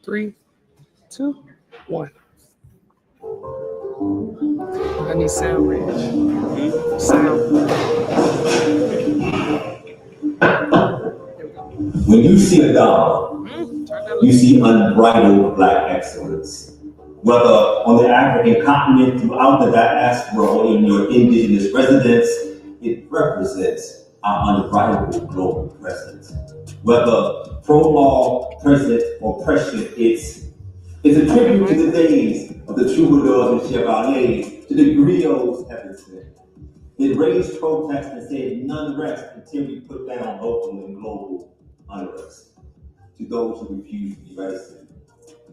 3, 2, 1. I need sound, Rich. Sound. When you see ADAMA, you see unbridled Black excellence. Whether on the African continent, throughout the diaspora, or in your indigenous residence, it represents our unbridled global presence. Whether prologue, present, or prescient, it's a tribute to the days of the troubadours and chevaliers, to the griots heaven sent. It raised protest and said none rest until we put down local and global unrest. To those who refuse to be reticent,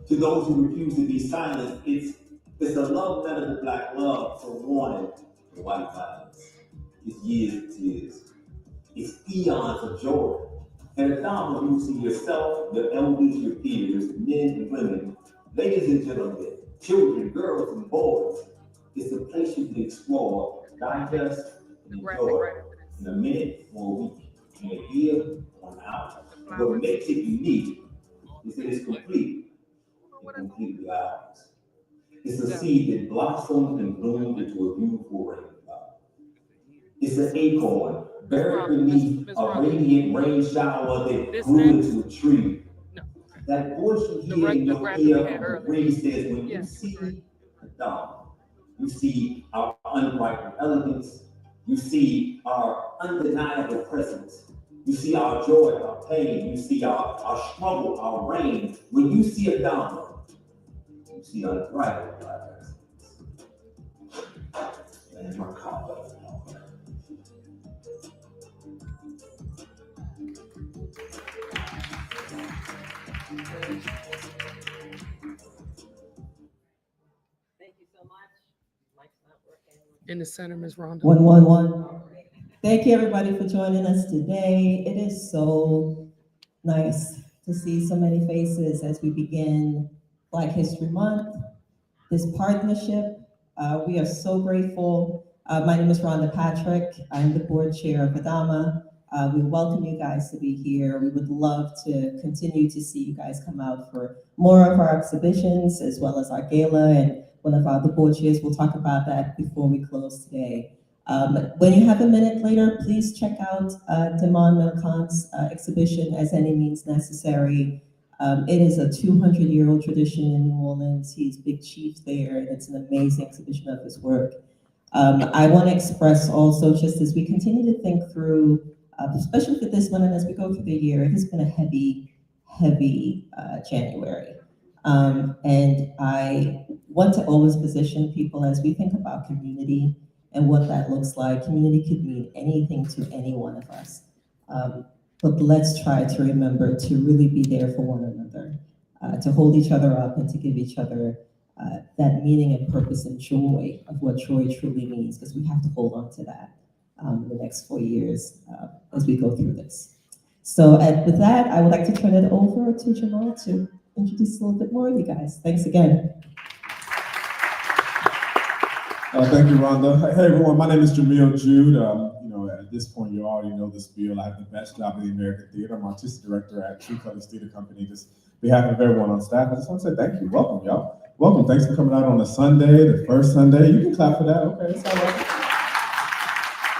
to those who refuse to be silent, it's a love letter to Black love, for warning to white violence. It's years of tears. It's eons of joy. And ADAMA, you see yourself, your elders, your peers, men and women, ladies and gentlemen, children, girls and boys. It's a place you can explore, digest, and enjoy in a minute or a week, in a year or an hour. What makes it unique is that it's complete and completely ours. It's a seed that blossomed and bloomed into a beautiful rainbow. It's an acorn buried beneath a radiant rain shower that grew into a tree. That voice you hear in your ear breeze says, when you see ADAMA, you see our unbridled elegance, you see our undeniable presence, you see our joy, our pain, you see our struggle, our reign. When you see ADAMA, you see unbridled Black excellence. And my collar. Thank you so much. Mike's not working. In the center, Ms. Rhonda. 111. Thank you, everybody, for joining us today. It is so nice to see so many faces as we begin Black History Month, this partnership. We are so grateful. My name is Rhonda Patrick. I'm the board chair of ADAMA. We welcome you guys to be here. We would love to continue to see you guys come out for more of our exhibitions, as well as our gala, and one of our other board chairs will talk about that before we close today. When you have a minute later, please check out Damon Milcant's exhibition, As Any Means Necessary. It is a 200-year-old tradition in New Orleans. He's big chief there, and it's an amazing exhibition of his work. I want to express also, just as we continue to think through, especially for this one and as we go through the year, it has been a heavy January. And I want to always position people as we think about community and what that looks like. Community could mean anything to any one of us. But let's try to remember to really be there for one another, to hold each other up and to give each other that meaning and purpose and joy of what joy truly means, because we have to hold on to that in the next 4 years as we go through this. So with that, I would like to turn it over to Jamal to introduce a little bit more of you guys. Thanks again. Thank you, Rhonda. Hey, everyone, my name is Jamil Jude. At this point, you already know the spiel. I have the best job in the American theater. I'm artistic director at True Colors Theater Company. Just on behalf of everyone on staff, I just want to say thank you. Welcome, y'all. Welcome. Thanks for coming out on a Sunday, the first Sunday. You can clap for that. Okay, it's all right.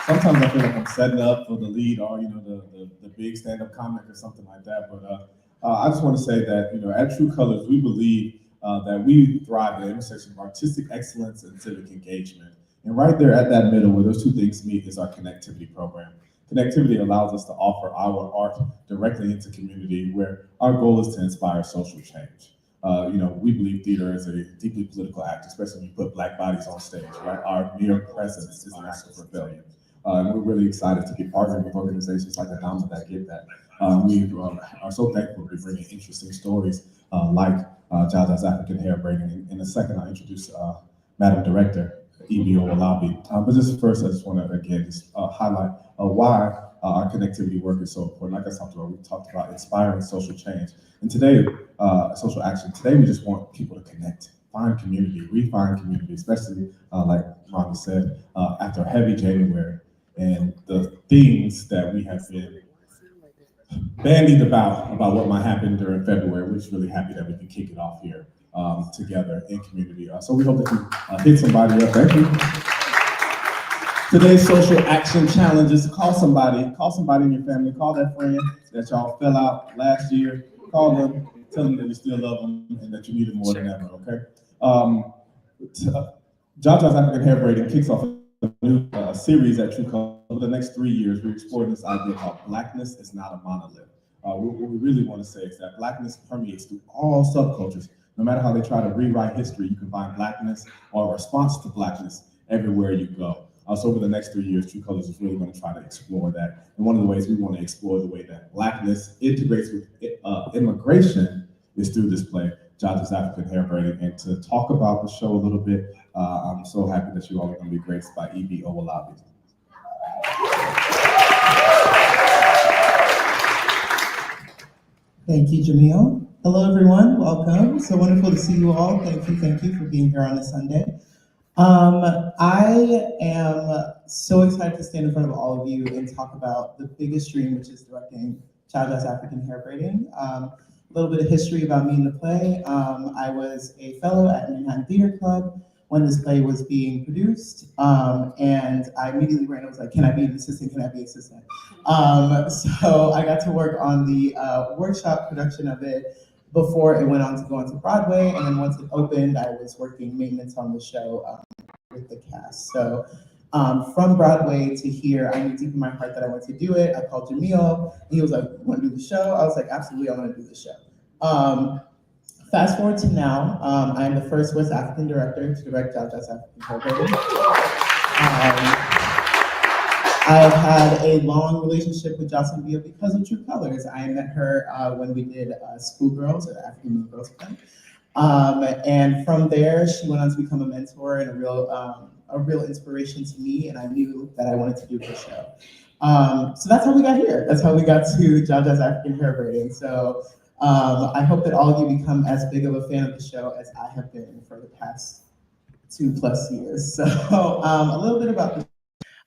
Sometimes I feel like I'm setting up for the lead or, the big stand-up comic or something like that. But I just want to say that, at True Colors, we believe that we thrive at the intersection of artistic excellence and civic engagement. And right there at that middle where those two things meet is our connectivity program. Connectivity allows us to offer our art directly into community, where our goal is to inspire social change. We believe theater is a deeply political act, especially when you put Black bodies on stage, right? Our mere presence is an act of rebellion. And we're really excited to be partnering with organizations like ADAMA that get that. We are so thankful to be bringing interesting stories like Jaja's African hair braiding. In a second, I'll introduce Madam Director, EBO Alabi. But just first, I just want to, again, just highlight why our connectivity work is so important. Like I talked about, we talked about inspiring social change. And today, social action, today we just want people to connect, find community, refine community, especially like Rhonda said, after a heavy January. And the things that we have been bandied about what might happen during February. We're just really happy that we can kick it off here together in community. So we hope that you hit somebody up. Thank you. Today's social action challenge is call somebody in your family, call that friend that y'all fell out last year, call them, tell them that you still love them and that you need them more than ever, okay? Jaja's African Hair Braiding kicks off a new series at True Colors. Over the next 3 years, we're exploring this idea called Blackness is not a monolith. What we really want to say is that Blackness permeates through all subcultures. No matter how they try to rewrite history, you can find Blackness or a response to Blackness everywhere you go. So over the next 3 years, True Colors is really going to try to explore that. And one of the ways we want to explore the way that Blackness integrates with immigration is through this play, Jaja's African Hair Braiding. And to talk about the show a little bit, I'm so happy that you all are going to be graced by E.B. Owolabi. Thank you, Jamil. Hello, everyone. Welcome. So wonderful to see you all. Thank you for being here on a Sunday. I am so excited to stand in front of all of you and talk about the biggest dream, which is directing Jaja's African Hair Braiding. A little bit of history about me in the play. I was a fellow at Manhattan Theater Club when this play was being produced, and I immediately ran and was like, can I be an assistant? Can I be an assistant? So I got to work on the workshop production of it before it went on to go onto Broadway, and then once it opened, I was working maintenance on the show with the cast. So from Broadway to here, I knew deep in my heart that I wanted to do it. I called Jamil, and he was like, you want to do the show? I was like, absolutely, I want to do the show. Fast forward to now, I am the first West African director to direct Jaja's African Hair Braiding. I've had a long relationship with Jocelyn Villa because of True Colors. I met her when we did Schoolgirls, or African Mean Girls play. And from there, she went on to become a mentor and a real inspiration to me, and I knew that I wanted to do this show. So that's how we got here. That's how we got to Jaja's African Hair Braiding. So I hope that all of you become as big of a fan of the show as I have been for the past 2+ years. So a little bit about the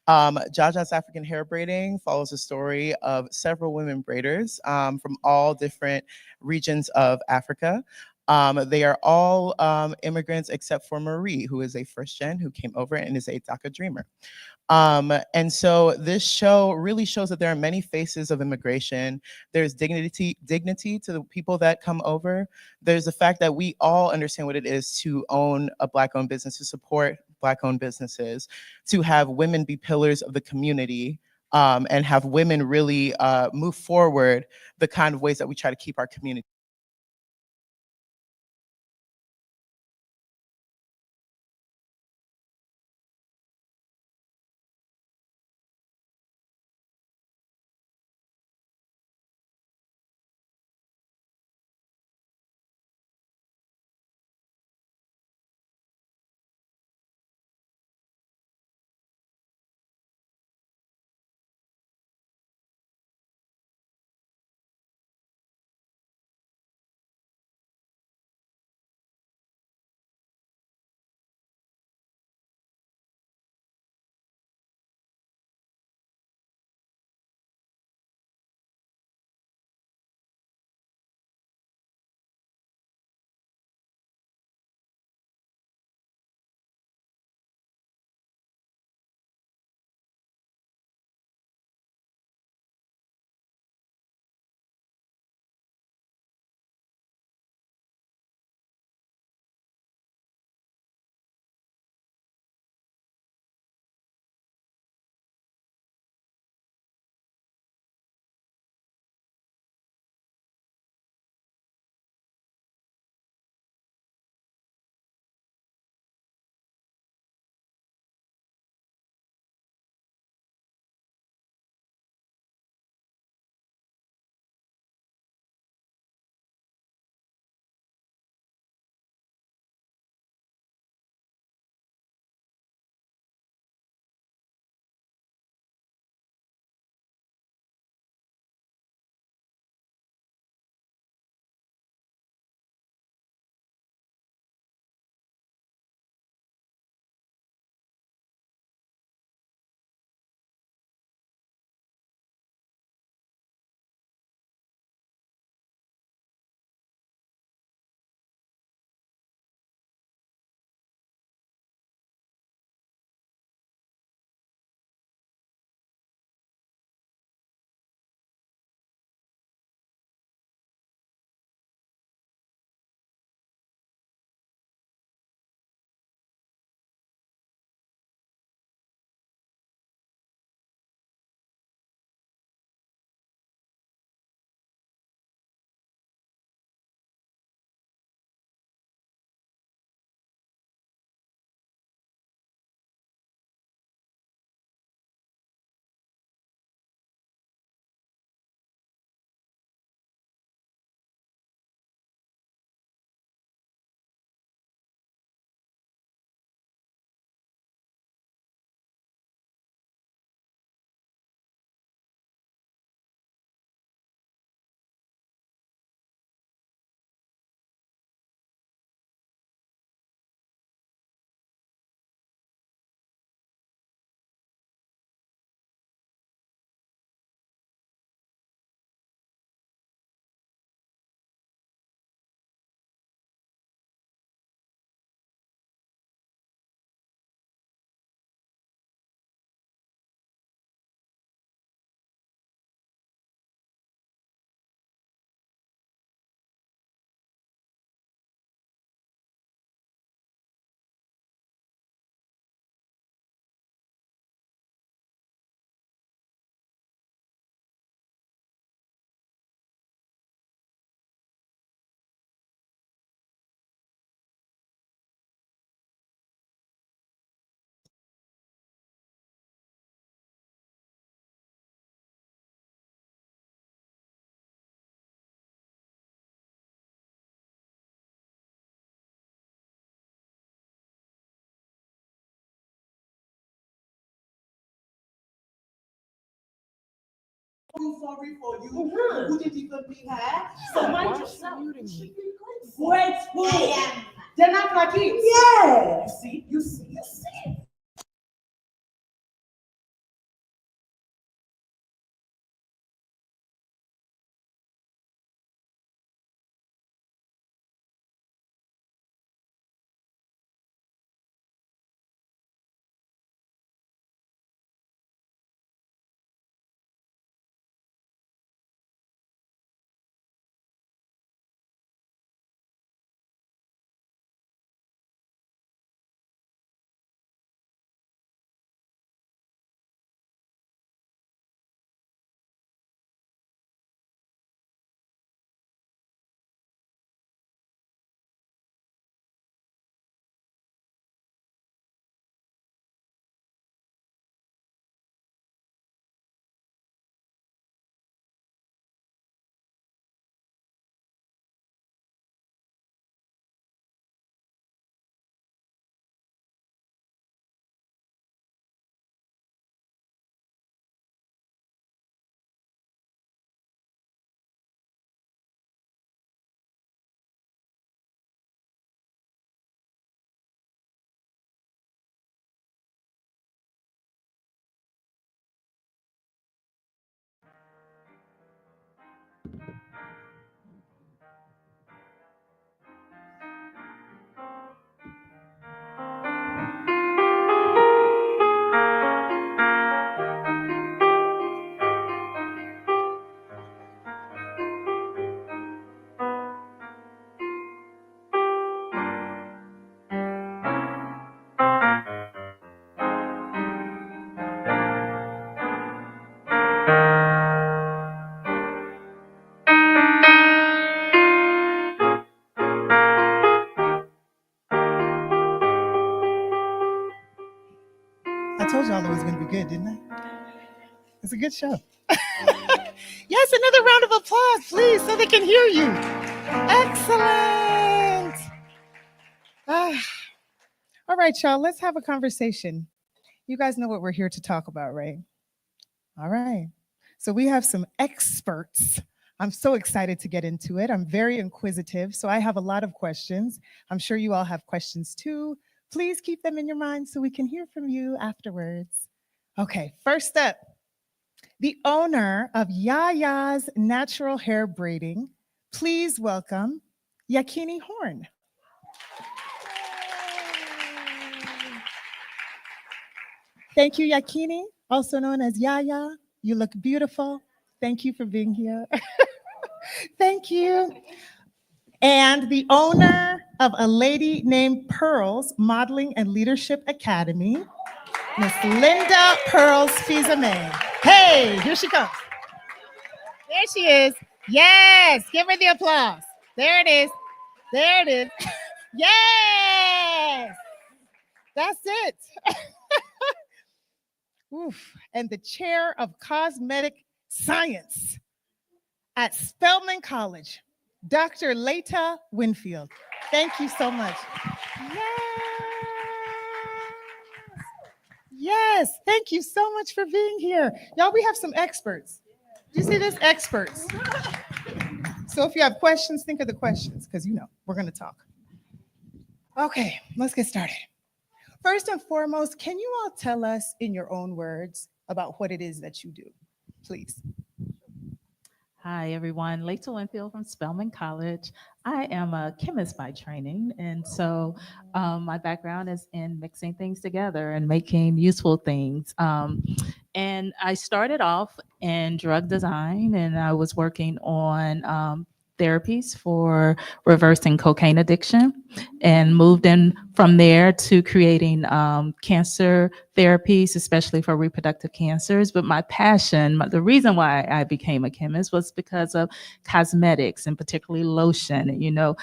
Jaja's African Hair Braiding follows the story of several women braiders from all different regions of Africa. They are all immigrants except for Marie, who is a first gen who came over and is a DACA dreamer. And so this show really shows that there are many faces of immigration. There's dignity to the people that come over. There's the fact that we all understand what it is to own a Black-owned business, to support Black-owned businesses, to have women be pillars of the community, and have women really move forward the kind of ways that we try to keep our community sorry for you. You didn't even be had. So Why mind is yourself. she You muting should me? be grateful. They're not like kids. Yeah. You see. I told y'all it was going to be good, didn't I? It's a good show. Yes, another round of applause, please, so they can hear you. Excellent. All right, y'all, let's have a conversation. You guys know what we're here to talk about, right? All right. So we have some experts. I'm so excited to get into it. I'm very inquisitive, so I have a lot of questions. I'm sure you all have questions too. Please keep them in your mind so we can hear from you afterwards. Okay, first up, the owner of Jaja's Natural Hair Braiding. Please welcome Yakini Horn. Thank you, Yakini, also known as Jaja. You look beautiful. Thank you for being here. Thank you. And the owner of A Lady Named Pearl's Modeling and Leadership Academy, Miss Linda Pearl Fils-Aime. Hey, here she comes. There she is. Yes, give her the applause. There it is. There it is. Yes, that's it. Oof. And the chair of cosmetic science at Spelman College, Dr. Leyte Winfield. Thank you so much. Yes, thank you so much for being here. Y'all, we have some experts. Do you see this? Experts. So if you have questions, think of the questions, because you know, we're going to talk. Okay, let's get started. First and foremost, can you all tell us in your own words about what it is that you do, please? Hi, everyone. Leyte Winfield from Spelman College. I am a chemist by training, and so my background is in mixing things together and making useful things. And I started off in drug design, and I was working on therapies for reversing cocaine addiction, and moved in from there to creating cancer therapies, especially for reproductive cancers. But my passion, the reason why I became a chemist was because of cosmetics, and particularly lotion. You know,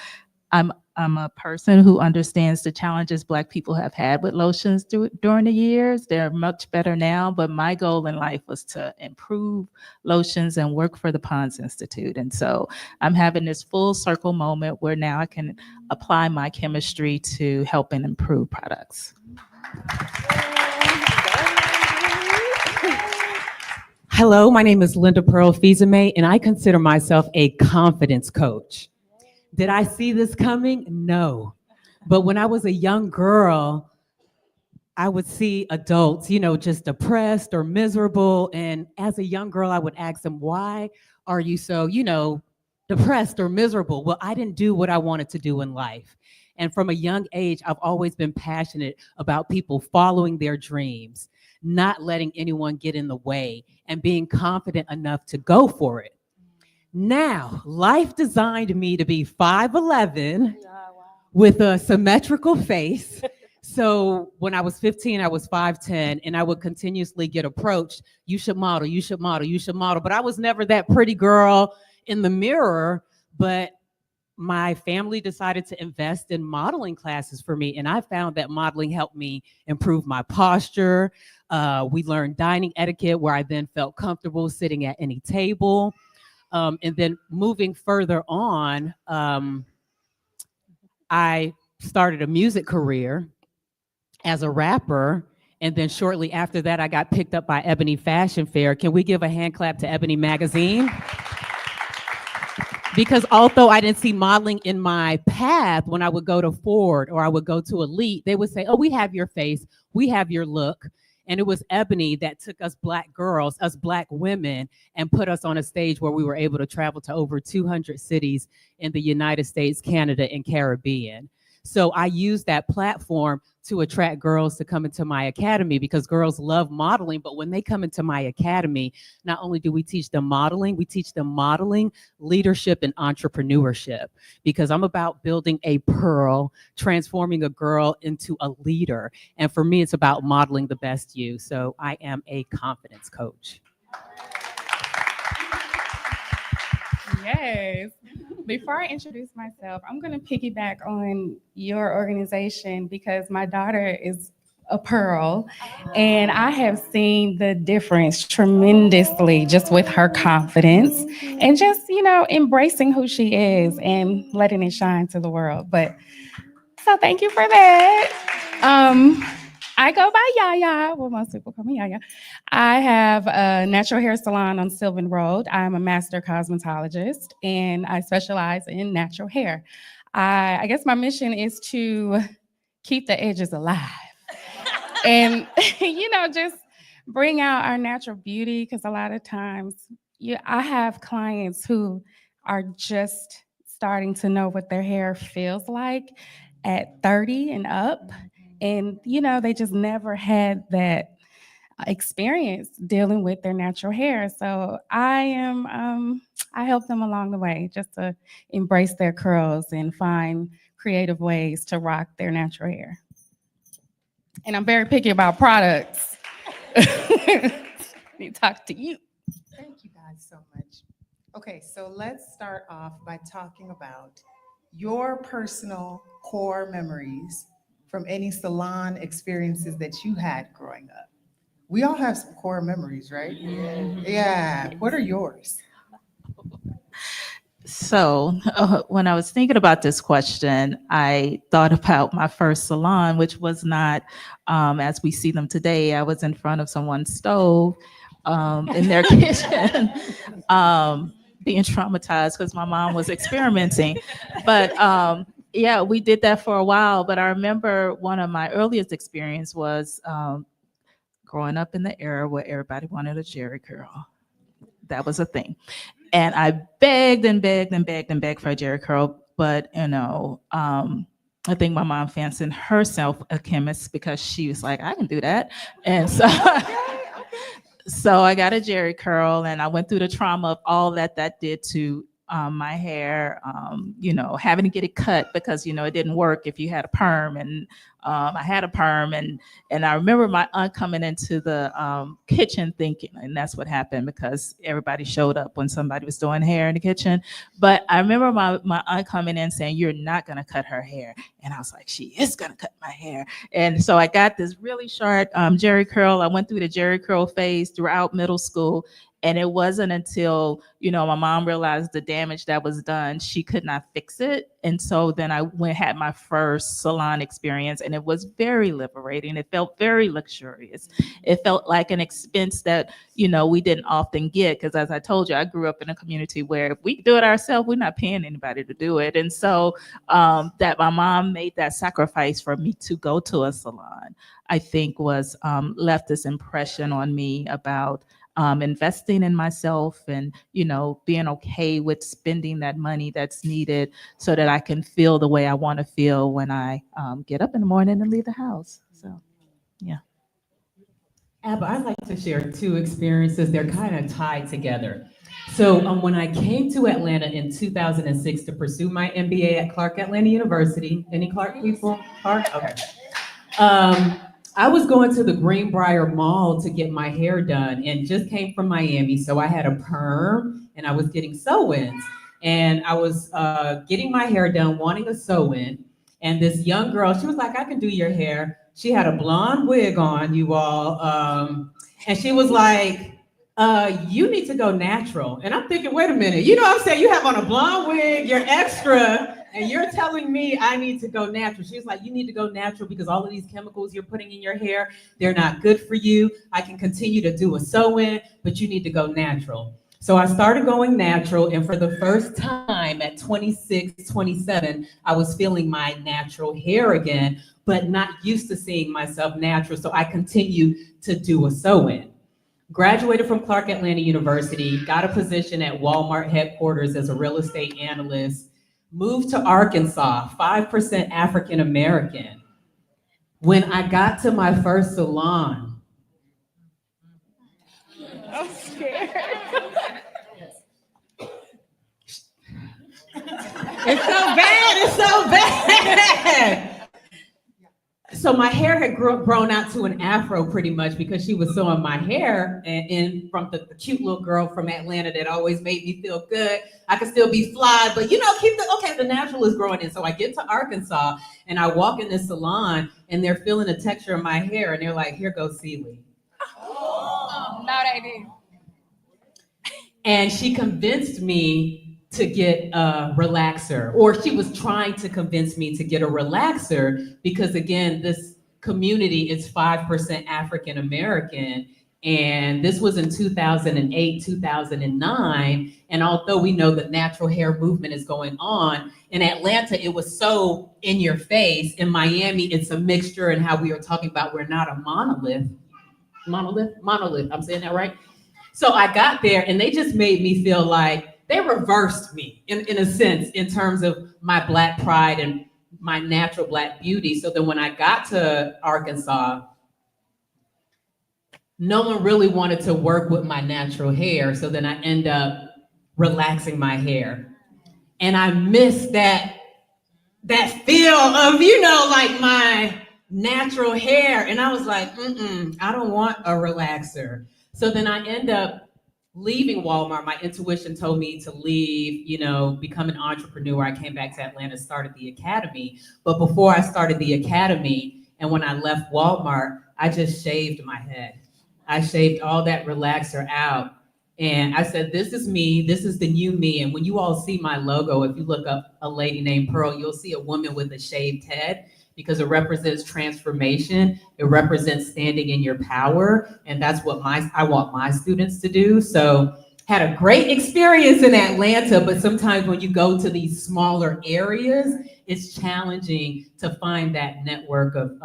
I'm a person who understands the challenges Black people have had with lotions during the years. They're much better now, but my goal in life was to improve lotions and work for the Pons Institute. And so I'm having this full circle moment where now I can apply my chemistry to help and improve products. Hello, my name is Linda Pearl Fils-Aime, and I consider myself a confidence coach. Did I see this coming? No. But when I was a young girl, I would see adults, just depressed or miserable. And as a young girl, I would ask them, why are you so, depressed or miserable? Well, I didn't do what I wanted to do in life. And from a young age, I've always been passionate about people following their dreams, not letting anyone get in the way, and being confident enough to go for it. Now, life designed me to be 5'11", with a symmetrical face. So when I was 15, I was 5'10", and I would continuously get approached. You should model, you should model, you should model. But I was never that pretty girl in the mirror. But my family decided to invest in modeling classes for me. And I found that modeling helped me improve my posture. We learned dining etiquette, where I then felt comfortable sitting at any table. And then moving further on, I started a music career as a rapper. And then shortly after that, I got picked up by Ebony Fashion Fair. Can we give a hand clap to Ebony Magazine? Because although I didn't see modeling in my path, when I would go to Ford or I would go to Elite, they would say, oh, we have your face, we have your look. And it was Ebony that took us Black girls, us Black women, and put us on a stage where we were able to travel to over 200 cities in the United States, Canada, and Caribbean. So I used that platform to attract girls to come into my academy, because girls love modeling. But when they come into my academy, not only do we teach them modeling, we teach them modeling, leadership, and entrepreneurship, because I'm about building a pearl, transforming a girl into a leader. And for me, it's about modeling the best you. So I am a confidence coach. Yes. Before I introduce myself, I'm going to piggyback on your organization, because my daughter is a pearl, and I have seen the difference tremendously just with her confidence and just, embracing who she is and letting it shine to the world. But so thank you for that. I go by Jaja. Well, most people call me Jaja. I have a natural hair salon on Sylvan Road. I'm a master cosmetologist, and I specialize in natural hair. I guess my mission is to keep the edges alive and, just bring out our natural beauty, because a lot of times I have clients who are just starting to know what their hair feels like at 30 and up. And, they just never had that experience dealing with their natural hair. So I help them along the way just to embrace their curls and find creative ways to rock their natural hair. And I'm very picky about products. Need to talk to you. Thank you guys so much. Okay, so let's start off by talking about your personal core memories from any salon experiences that you had growing up. We all have some core memories, right? Yeah. What are yours? So when I was thinking about this question, I thought about my first salon, which was not as we see them today. I was in front of someone's stove in their kitchen, being traumatized because my mom was experimenting. But yeah, we did that for a while. But I remember one of my earliest experience was growing up in the era where everybody wanted a Jerry curl. That was a thing. And I begged and begged and begged and begged for a Jerry curl. But, I think my mom fancied herself a chemist because she was like, I can do that. And so, so I got a Jerry curl, and I went through the trauma of all that did to my hair, having to get it cut because, it didn't work if you had a perm, and I had a perm, and I remember my aunt coming into the kitchen thinking, and that's what happened because everybody showed up when somebody was doing hair in the kitchen. But I remember my aunt coming in saying, you're not going to cut her hair. And I was like, she is going to cut my hair. And so I got this really short Jerry curl. I went through the Jerry curl phase throughout middle school. And it wasn't until, my mom realized the damage that was done, she could not fix it. And so then I had my first salon experience, and it was very liberating. It felt very luxurious. It felt like an expense that, we didn't often get, because as I told you, I grew up in a community where if we do it ourselves, we're not paying anybody to do it. And so that my mom made that sacrifice for me to go to a salon, I think was left this impression on me about investing in myself and, being okay with spending that money that's needed so that I can feel the way I want to feel when I get up in the morning and leave the house. So, yeah. Abba, I'd like to share two experiences. They're kind of tied together. So when I came to Atlanta in 2006 to pursue my MBA at Clark Atlanta University, any Clark people? Clark? Okay. I was going to the Greenbrier Mall to get my hair done and just came from Miami. So I had a perm and I was getting sew-ins. And I was getting my hair done, wanting a sew-in. And this young girl, she was like, I can do your hair. She had a blonde wig on, you all. And she was like, you need to go natural. And I'm thinking, wait a minute, you know what I'm saying? You have on a blonde wig, you're extra, and you're telling me I need to go natural. She was like, you need to go natural because all of these chemicals you're putting in your hair, they're not good for you. I can continue to do a sew-in, but you need to go natural. So I started going natural, and for the first time at 26, 27, I was feeling my natural hair again, but not used to seeing myself natural. So I continued to do a sew-in. Graduated from Clark Atlanta University, got a position at Walmart headquarters as a real estate analyst, moved to Arkansas, 5% African American. When I got to my first salon, I'm scared. It's so bad, it's so bad. So my hair had grown out to an afro pretty much because she was sewing my hair and from the cute little girl from Atlanta that always made me feel good. I could still be fly, but the natural is growing in. So I get to Arkansas and I walk in this salon and they're feeling the texture of my hair and they're like, here goes Celie. Oh, no, they didn't. And she convinced me to get a relaxer, or she was trying to convince me to get a relaxer because again, this community is 5% African American. And this was in 2008, 2009. And although we know the natural hair movement is going on, in Atlanta, it was so in your face. In Miami, it's a mixture, and how we are talking about, we're not a monolith. Monolith, I'm saying that right? So I got there and they just made me feel like they reversed me in a sense, in terms of my Black pride and my natural Black beauty. So then when I got to Arkansas, no one really wanted to work with my natural hair. So then I end up relaxing my hair. And I miss that feel of, like my natural hair. And I was like, I don't want a relaxer. So then I end up leaving Walmart. My intuition told me to leave, become an entrepreneur. I came back to Atlanta, started the academy. But before I started the academy, and when I left Walmart, I just shaved my head. I shaved all that relaxer out. And I said, this is me, this is the new me. And when you all see my logo, if you look up a lady named Pearl, you'll see a woman with a shaved head, because it represents transformation. It represents standing in your power. And that's what I want my students to do. So had a great experience in Atlanta, but sometimes when you go to these smaller areas, it's challenging to find that network of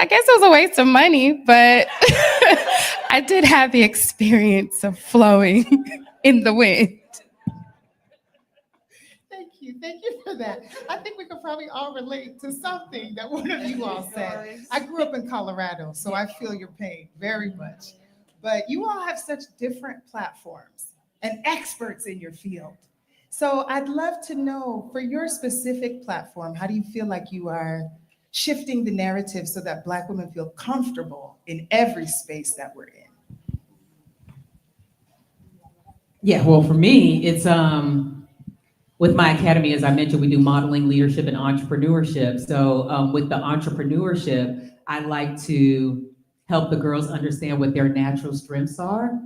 I guess it was a waste of money, but I did have the experience of flowing in the wind. Thank you for that. I think we could probably all relate to something that one of you all said. I grew up in Colorado, so I feel your pain very much. But you all have such different platforms and experts in your field. So I'd love to know, for your specific platform, how do you feel like you are shifting the narrative so that Black women feel comfortable in every space that we're in? Yeah, well, for me, it's with my academy, as I mentioned, we do modeling, leadership, and entrepreneurship. So with the entrepreneurship, I like to help the girls understand what their natural strengths are,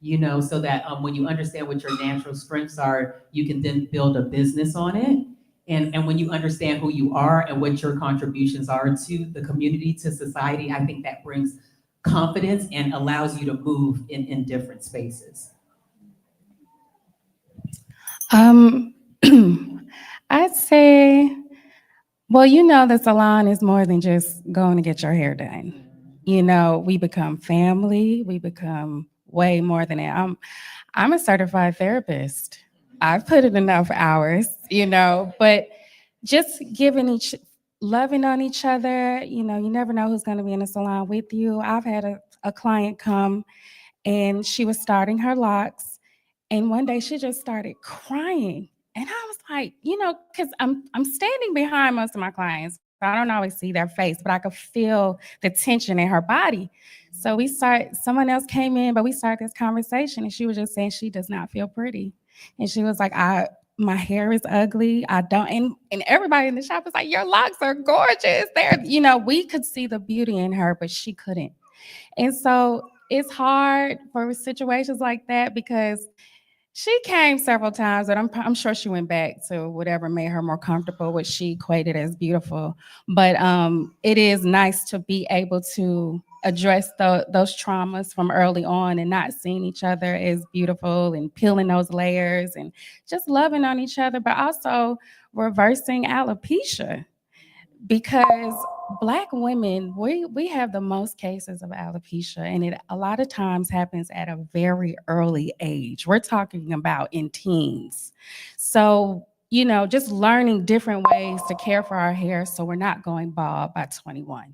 so that when you understand what your natural strengths are, you can then build a business on it. And when you understand who you are and what your contributions are to the community, to society, I think that brings confidence and allows you to move in different spaces. I'd say, well, the salon is more than just going to get your hair done. We become family. We become way more than that. I'm a certified therapist. I've put in enough hours, but just loving on each other. You never know who's going to be in the salon with you. I've had a client come and she was starting her locks, and one day she just started crying. And I was like, because I'm standing behind most of my clients. So I don't always see their face, but I could feel the tension in her body. So someone else came in, but we started this conversation, and she was just saying she does not feel pretty. And she was like, my hair is ugly. I don't, and everybody in the shop was like, your locks are gorgeous. We could see the beauty in her, but she couldn't. And so it's hard for situations like that, because she came several times, but I'm sure she went back to whatever made her more comfortable, what she equated as beautiful. But it is nice to be able to address those traumas from early on, and not seeing each other as beautiful, and peeling those layers and just loving on each other, but also reversing alopecia. Because Black women, we have the most cases of alopecia, and it a lot of times happens at a very early age. We're talking about in teens. So, just learning different ways to care for our hair so we're not going bald by 21,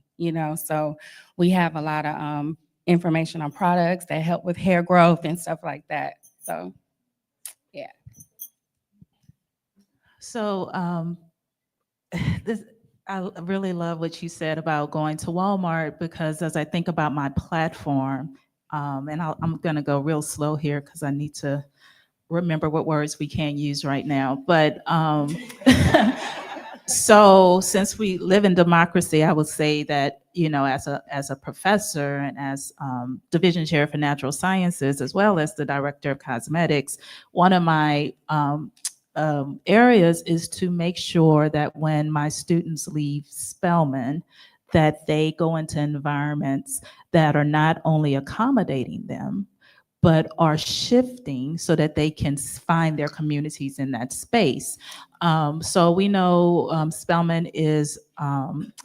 So we have a lot of information on products that help with hair growth and stuff like that. So, yeah. So I really love what you said about going to Walmart, because as I think about my platform, and I'm going to go real slow here because I need to remember what words we can't use right now. But so since we live in democracy, I would say that, as a professor and as division chair for natural sciences, as well as the director of cosmetics, one of my areas is to make sure that when my students leave Spelman, that they go into environments that are not only accommodating them, but are shifting so that they can find their communities in that space. So we know Spelman is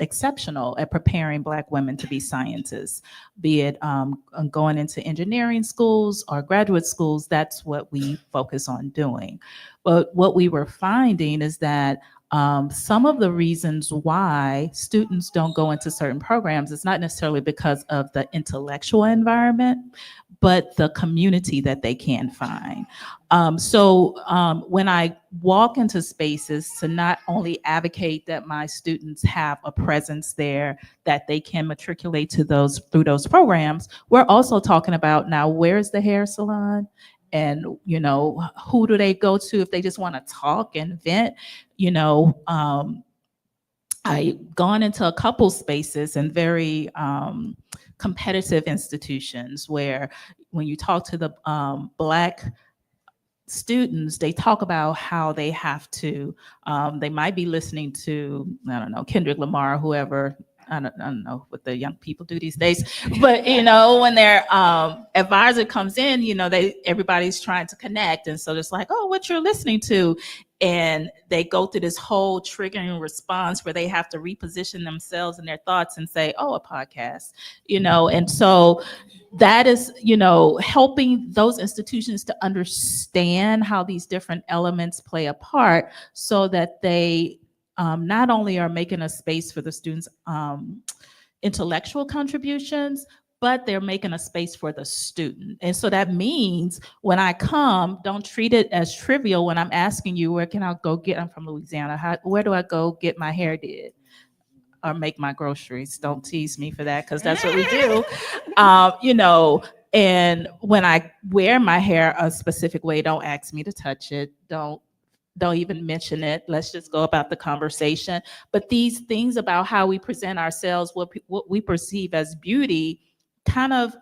exceptional at preparing Black women to be scientists, be it going into engineering schools or graduate schools. That's what we focus on doing. But what we were finding is that some of the reasons why students don't go into certain programs is not necessarily because of the intellectual environment, but the community that they can find. So when I walk into spaces to not only advocate that my students have a presence there, that they can matriculate to through those programs, we're also talking about, now, where's the hair salon? And, who do they go to if they just want to talk and vent? I've gone into a couple spaces and very competitive institutions where when you talk to the Black students, they talk about how they have to, they might be listening to, I don't know, Kendrick Lamar, whoever I don't know what the young people do these days, but when their advisor comes in, everybody's trying to connect, and so it's like, oh, what you're listening to, and they go through this whole triggering response where they have to reposition themselves and their thoughts and say, oh, a podcast, and so that is, helping those institutions to understand how these different elements play a part so that they not only are making a space for the students' intellectual contributions, but they're making a space for the student. And so that means when I come, don't treat it as trivial when I'm asking you, where can I go get, I'm from Louisiana, where do I go get my hair did? Or make my groceries. Don't tease me for that, because that's what we do. And when I wear my hair a specific way, don't ask me to touch it. Don't even mention it. Let's just go about the conversation. But these things about how we present ourselves, what we perceive as beauty, kind of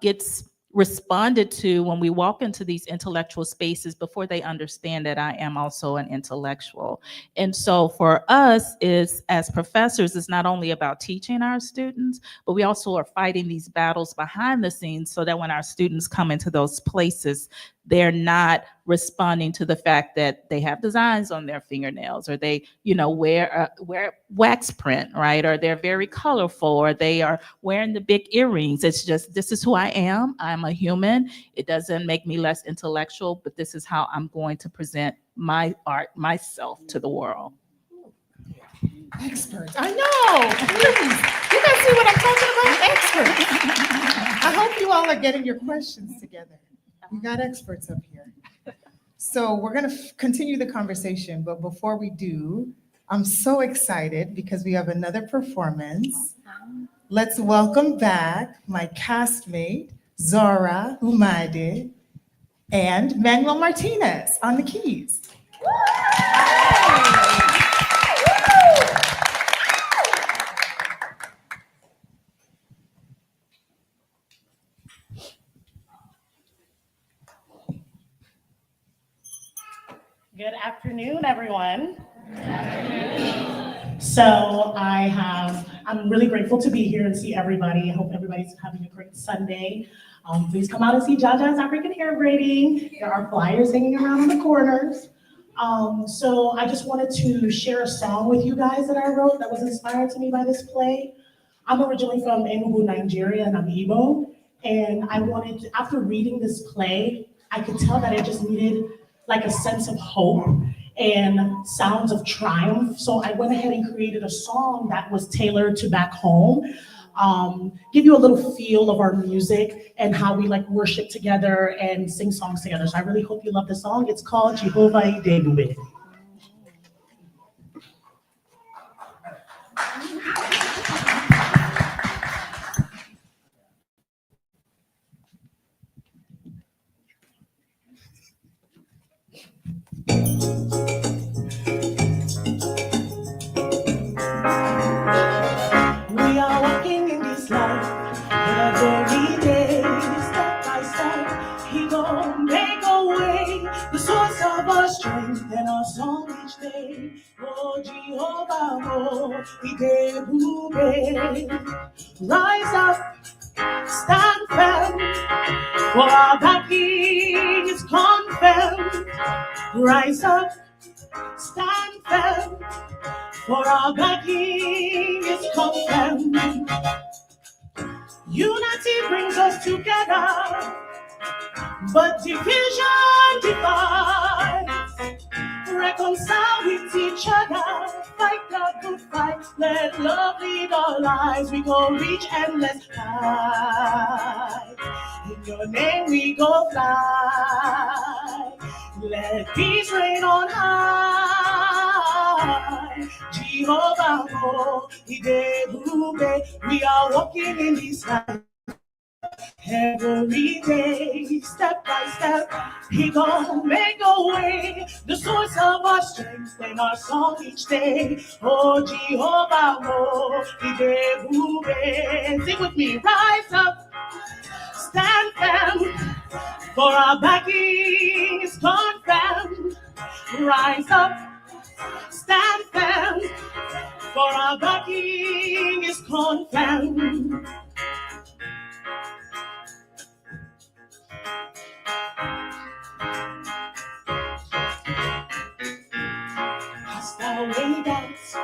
gets responded to when we walk into these intellectual spaces before they understand that I am also an intellectual. And so for us, as professors, it's not only about teaching our students, but we also are fighting these battles behind the scenes so that when our students come into those places, they're not responding to the fact that they have designs on their fingernails, or they, wear wax print, right? Or they're very colorful, or they are wearing the big earrings. It's just, this is who I am. I'm a human. It doesn't make me less intellectual, but this is how I'm going to present my art, myself, to the world. Experts. I know. Please. You guys see what I'm talking about? Experts. I hope you all are getting your questions together. You got experts up here. So we're going to continue the conversation, but before we do, I'm so excited because we have another performance. Let's welcome back my castmate, Zora Humaide, and Manuel Martinez on the keys. Good afternoon, everyone. So I'm really grateful to be here and see everybody. I hope everybody's having a great Sunday. Please come out and see Jaja's African hair braiding. There are flyers hanging around in the corners. So I just wanted to share a song with you guys that I wrote that was inspired to me by this play. I'm originally from Enugu, Nigeria, and I'm Igbo. And after reading this play, I could tell that I just needed like a sense of hope and sounds of triumph. So I went ahead and created a song that was tailored to back home. Give you a little feel of our music and how we like worship together and sing songs together. So I really hope you love the song. It's called Jehovah Idebube. We are walking in this life every day, step by step. He gon' make a way, the source of our strength and our song each day. Oh Jehovah, oh Idebube, rise up, stand firm, for our backing is confirmed. Rise up, stand firm, for our backing is confirmed. Unity brings us together, but division divides. Reconcile with each other, fight the good fight, let love lead our lives. We go reach endless heights. In your name we go fly. Let peace reign on high. Jehovah, oh, Idebube, we are walking in this life every day, step by step. He gon' make a way, the source of our strength and our song each day. Oh Jehovah, oh Idebube, sing with me, rise up, stand firm, for our backing is confirmed. Rise up, stand firm, For our backing is confirmed. Cast away doubts,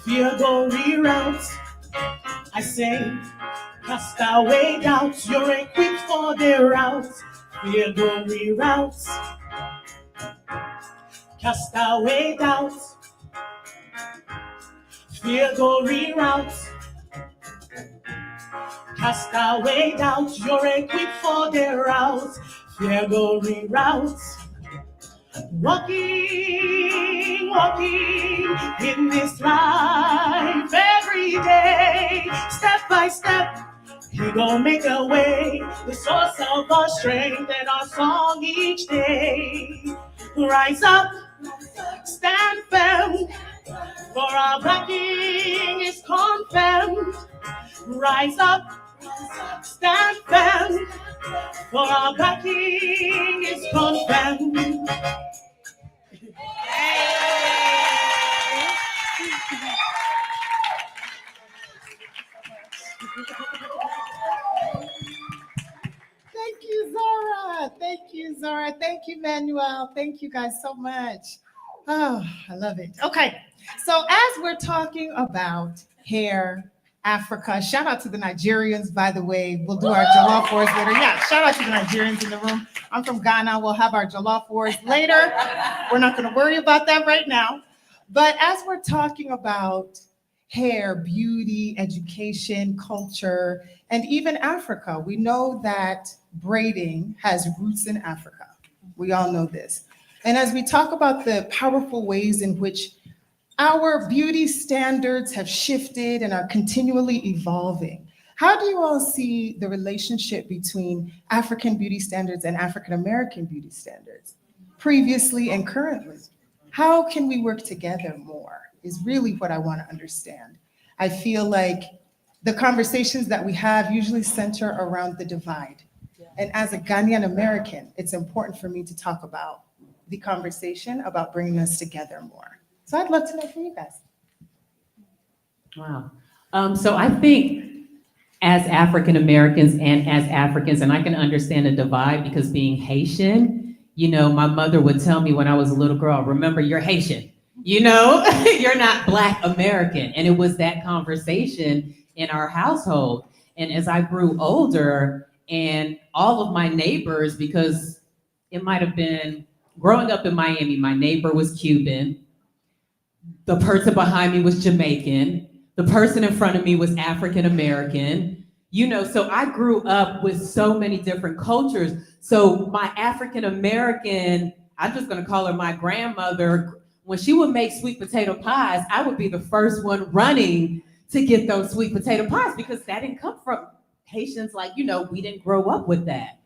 fear go reroute. I say, cast away doubts, you're equipped for the route. Fear go reroute. Cast away doubts, fear go reroute. Cast away doubts, you're equipped for the route. Fear go reroute. Walking, walking in this life every day, step by step, He gon' make a way, the source of our strength and our song each day. Rise up, stand firm, for our backing is confirmed. Rise up, stand firm, for our backing is confirmed. Thank you, Zora. Thank you, Zora. Thank you, Manuel. Thank you guys so much. Oh, I love it. Okay, so as we're talking about hair, Africa, shout out to the Nigerians, by the way. We'll do our jollof wars later. Yeah, shout out to the Nigerians in the room. I'm from Ghana. We'll have our jollof wars later. We're not going to worry about that right now. But as we're talking about hair, beauty, education, culture, and even Africa, we know that braiding has roots in Africa. We all know this. And as we talk about the powerful ways in which our beauty standards have shifted and are continually evolving, how do you all see the relationship between African beauty standards and African American beauty standards, previously and currently? How can we work together more is really what I want to understand. I feel like the conversations that we have usually center around the divide. And as a Ghanaian American, it's important for me to talk about the conversation about bringing us together more. So I'd love to know from you guys. Wow. So I think as African Americans and as Africans, and I can understand the divide because being Haitian, you know, my mother would tell me when I was a little girl, remember, you're Haitian, you know, you're not Black American. And it was that conversation in our household. And as I grew older, and all of my neighbors, because it might have been growing up in Miami, my neighbor was Cuban, the person behind me was Jamaican, the person in front of me was African American, you know, so I grew up with so many different cultures. So my African American, I'm just gonna call her my grandmother, when she would make sweet potato pies, I would be the first one running to get those sweet potato pies because that didn't come from Haitians, like, you know, we didn't grow up with that.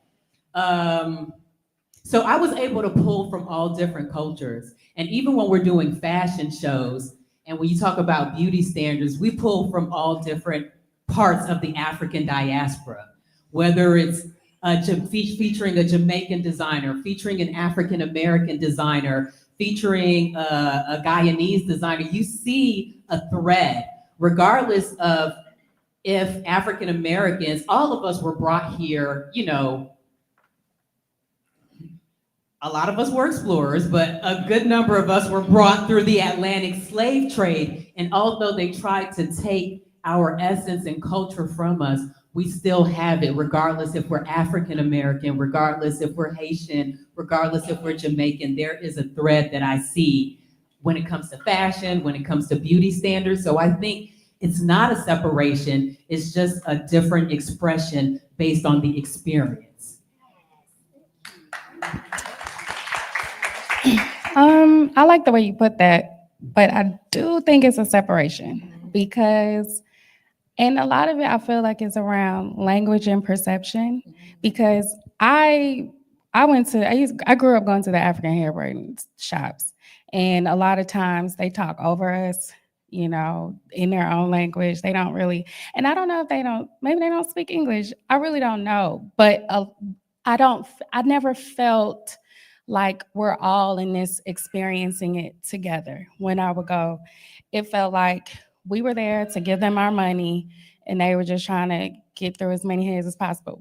So I was able to pull from all different cultures. And even when we're doing fashion shows, and when you talk about beauty standards, we pull from all different parts of the African diaspora, whether it's featuring a Jamaican designer, featuring an African American designer, featuring a Guyanese designer, you see a thread, regardless of if African Americans, all of us were brought here, you know, a lot of us were explorers, but a good number of us were brought through the Atlantic slave trade. And although they tried to take our essence and culture from us, we still have it, regardless if we're African American, regardless if we're Haitian, regardless if we're Jamaican. There is a thread that I see when it comes to fashion, when it comes to beauty standards. So I think it's not a separation, it's just a different expression based on the experience. I like the way you put that, but I do think it's a separation because, and a lot of it I feel like is around language and perception, because I grew up going to the African hair braiding shops, and a lot of times they talk over us, you know, in their own language. They don't really, and I don't know if maybe they don't speak English. I really don't know, but I never felt like we're all in this experiencing it together. When I would go, it felt like we were there to give them our money and they were just trying to get through as many heads as possible,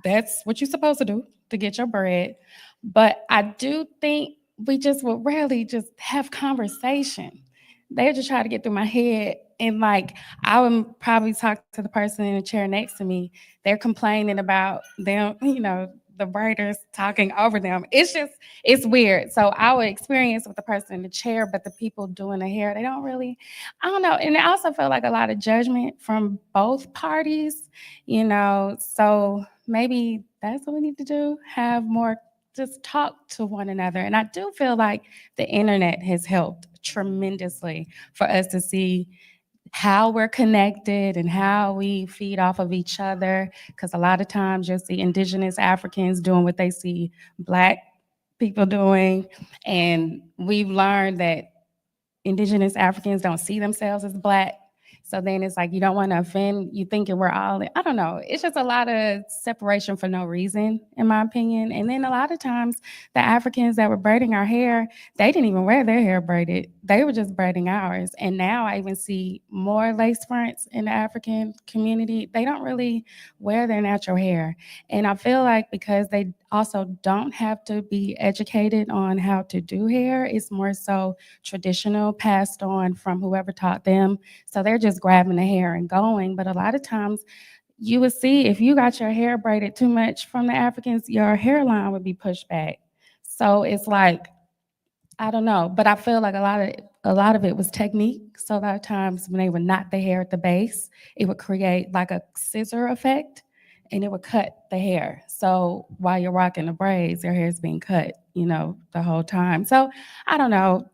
that's what you're supposed to do to get your bread. But I do think we just would rarely just have conversation. They just try to get through my head. And like, I would probably talk to the person in the chair next to me. They're complaining about them, the braiders talking over them. It's weird. So I would experience with the person in the chair, but the people doing the hair, they don't really, I don't know. And I also feel like a lot of judgment from both parties, so maybe that's what we need to do, have more, just talk to one another. And I do feel like the internet has helped tremendously for us to see how we're connected and how we feed off of each other. Because a lot of times you'll see indigenous Africans doing what they see Black people doing. And we've learned that indigenous Africans don't see themselves as Black. So then it's like, you don't want to offend, you thinking we're all, I don't know. It's just a lot of separation for no reason, in my opinion. And then a lot of times the Africans that were braiding our hair, they didn't even wear their hair braided. They were just braiding ours. And now I even see more lace fronts in the African community. They don't really wear their natural hair. And I feel like because they also don't have to be educated on how to do hair, it's more so traditional, passed on from whoever taught them. So they're just grabbing the hair and going. But a lot of times you would see if you got your hair braided too much from the Africans, your hairline would be pushed back. So it's like, I don't know, but I feel like a lot of it was technique. So a lot of times when they would knot the hair at the base, it would create like a scissor effect and it would cut the hair. So while you're rocking the braids, your hair is being cut, the whole time. So I don't know.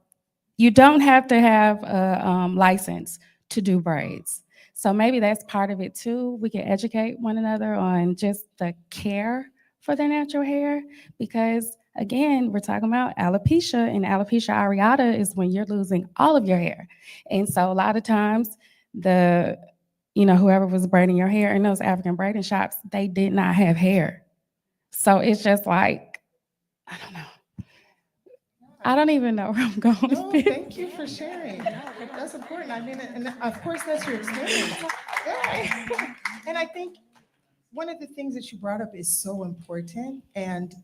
You don't have to have a license to do braids. So maybe that's part of it too. We can educate one another on just the care for their natural hair, because again, we're talking about alopecia, and alopecia areata is when you're losing all of your hair. And so a lot of times whoever was braiding your hair in those African braiding shops, they did not have hair. So it's just like, I don't know. I don't even know where I'm going. No, thank you for sharing. No, that's important. I mean, and of course, that's your experience. Yeah. And I think one of the things that you brought up is so important, and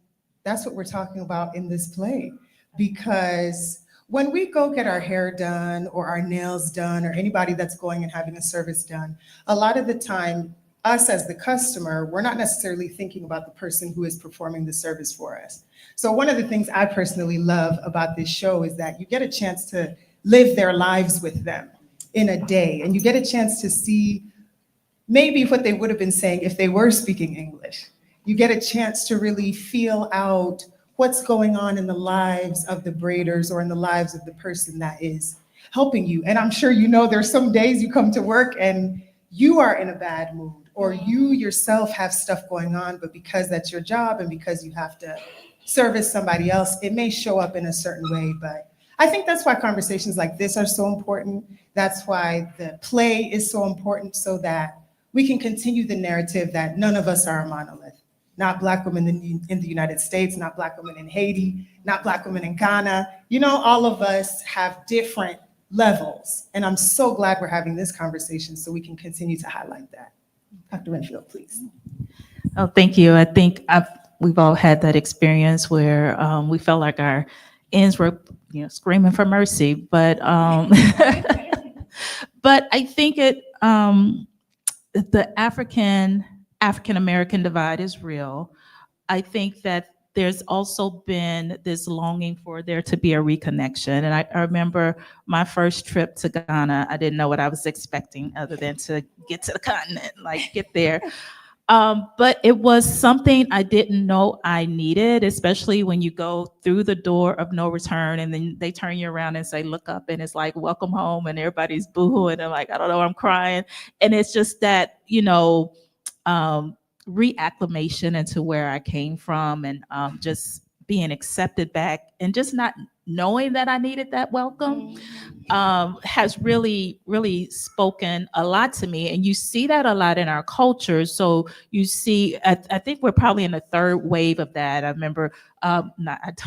that's what we're talking about in this play. Because when we go get our hair done or our nails done, or anybody that's going and having a service done, a lot of the time, us as the customer, we're not necessarily thinking about the person who is performing the service for us. So one of the things I personally love about this show is that you get a chance to live their lives with them in a day, and you get a chance to see maybe what they would have been saying if they were speaking English. You get a chance to really feel out what's going on in the lives of the braiders or in the lives of the person that is helping you. And I'm sure there's some days you come to work and you are in a bad mood, or you yourself have stuff going on, but because that's your job and because you have to service somebody else, it may show up in a certain way. But I think that's why conversations like this are so important. That's why the play is so important, so that we can continue the narrative that none of us are a monolith. Not Black women in the United States, not Black women in Haiti, not Black women in Ghana. All of us have different levels. And I'm so glad we're having this conversation so we can continue to highlight that. Dr. Winfield, please. Oh, thank you. I think we've all had that experience where we felt like our ends were, screaming for mercy. But but I think the African American divide is real. I think that there's also been this longing for there to be a reconnection. And I remember my first trip to Ghana, I didn't know what I was expecting other than to get to the continent, get there. But it was something I didn't know I needed, especially when you go through the door of no return and then they turn you around and say, look up, and it's like, welcome home, and everybody's boohooing, and like, I don't know, I'm crying. And it's just that, reacclimation into where I came from, and just being accepted back, and just not knowing that I needed that welcome. has really, really spoken a lot to me. And you see that a lot in our culture. So you see, I think we're probably in the third wave of that. I remember, I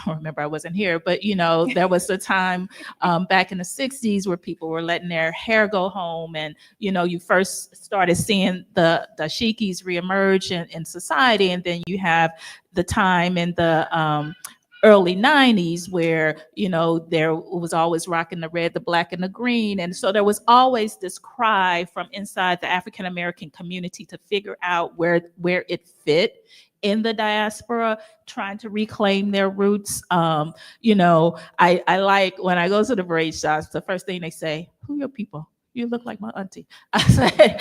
don't remember, I wasn't here, but there was a time back in the 60s where people were letting their hair go home. And, you first started seeing the dashikis reemerge in society. And then you have the time in the early 90s where there was always rocking the red, the black, and the green. And so there was always this cry from inside the African American community to figure out where it fit in the diaspora, trying to reclaim their roots. I like when I go to the braid shops, the first thing they say, "Who your people? You look like my auntie." I say,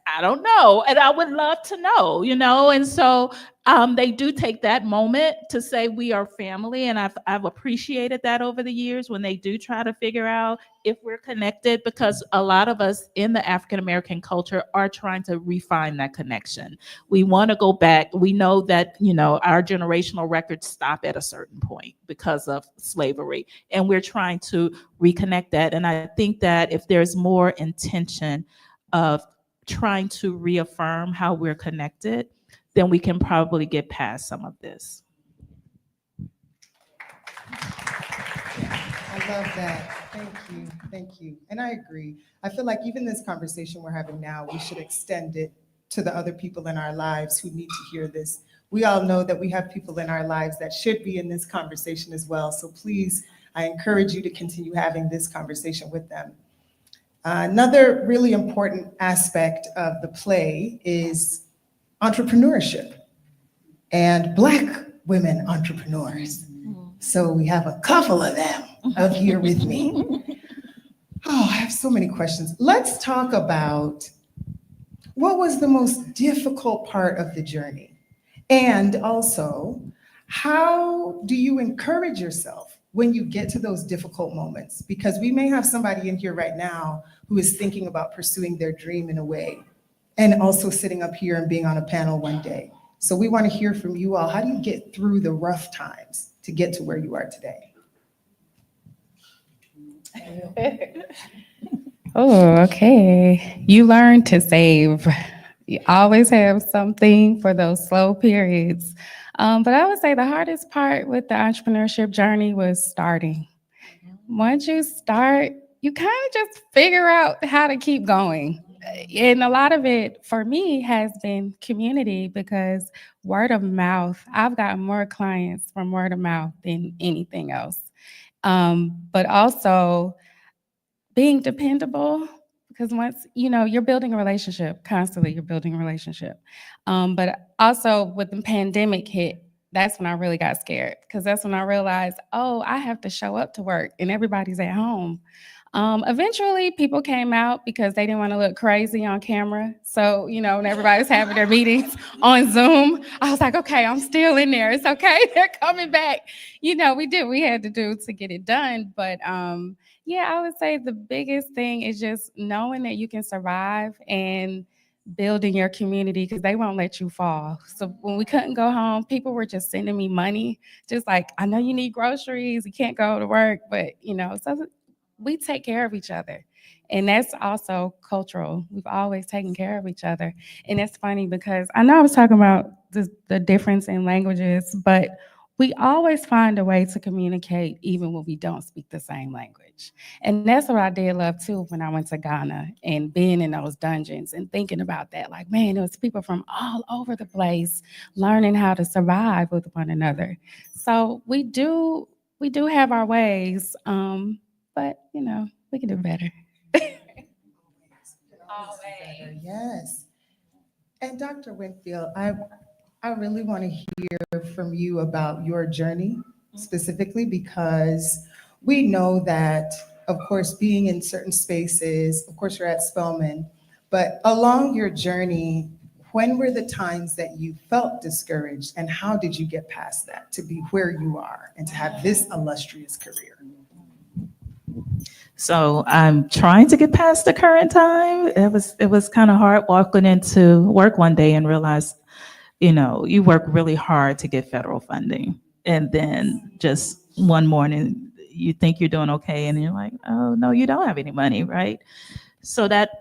I don't know. And I would love to know, and so they do take that moment to say we are family. And I've appreciated that over the years when they do try to figure out if we're connected, because a lot of us in the African American culture are trying to refine that connection. We want to go back. We know that, our generational records stop at a certain point because of slavery, and we're trying to reconnect that. And I think that if there's more intention of trying to reaffirm how we're connected, then we can probably get past some of this. I love that. Thank you. And I agree. I feel like even this conversation we're having now, we should extend it to the other people in our lives who need to hear this. We all know that we have people in our lives that should be in this conversation as well. So please, I encourage you to continue having this conversation with them. Another really important aspect of the play is entrepreneurship and Black women entrepreneurs. So we have a couple of them up here with me. Oh, I have so many questions. Let's talk about what was the most difficult part of the journey? And also, how do you encourage yourself when you get to those difficult moments? Because we may have somebody in here right now who is thinking about pursuing their dream in a way, and also sitting up here and being on a panel one day. So we want to hear from you all. How do you get through the rough times to get to where you are today? Oh, okay. You learn to save. You always have something for those slow periods. But I would say the hardest part with the entrepreneurship journey was starting. Once you start, you kind of just figure out how to keep going. And a lot of it for me has been community, because word of mouth, I've gotten more clients from word of mouth than anything else. But also being dependable, because once, you're building a relationship, constantly you're building a relationship. But also when the pandemic hit, that's when I really got scared, because that's when I realized, I have to show up to work and everybody's at home. Eventually people came out because they didn't want to look crazy on camera. So, when everybody's having their meetings on Zoom, I was like, okay, I'm still in there. It's okay. They're coming back. We had to do to get it done. But I would say the biggest thing is just knowing that you can survive and building your community, because they won't let you fall. So when we couldn't go home, people were just sending me money, just like, I know you need groceries, you can't go to work, but so we take care of each other. And that's also cultural. We've always taken care of each other. And it's funny because I know I was talking about the difference in languages, but we always find a way to communicate even when we don't speak the same language. And that's what I did love too when I went to Ghana and being in those dungeons and thinking about that. Like, man, there was people from all over the place learning how to survive with one another. So we do have our ways, but we can do better. Always. Yes. And Dr. Winfield, I really want to hear from you about your journey specifically, because we know that, of course, being in certain spaces, of course, you're at Spelman, but along your journey, when were the times that you felt discouraged, and how did you get past that to be where you are and to have this illustrious career? So I'm trying to get past the current time. It was kind of hard walking into work one day and realize, you work really hard to get federal funding. And then just one morning, you think you're doing okay, and you're like, oh no, you don't have any money, right? So that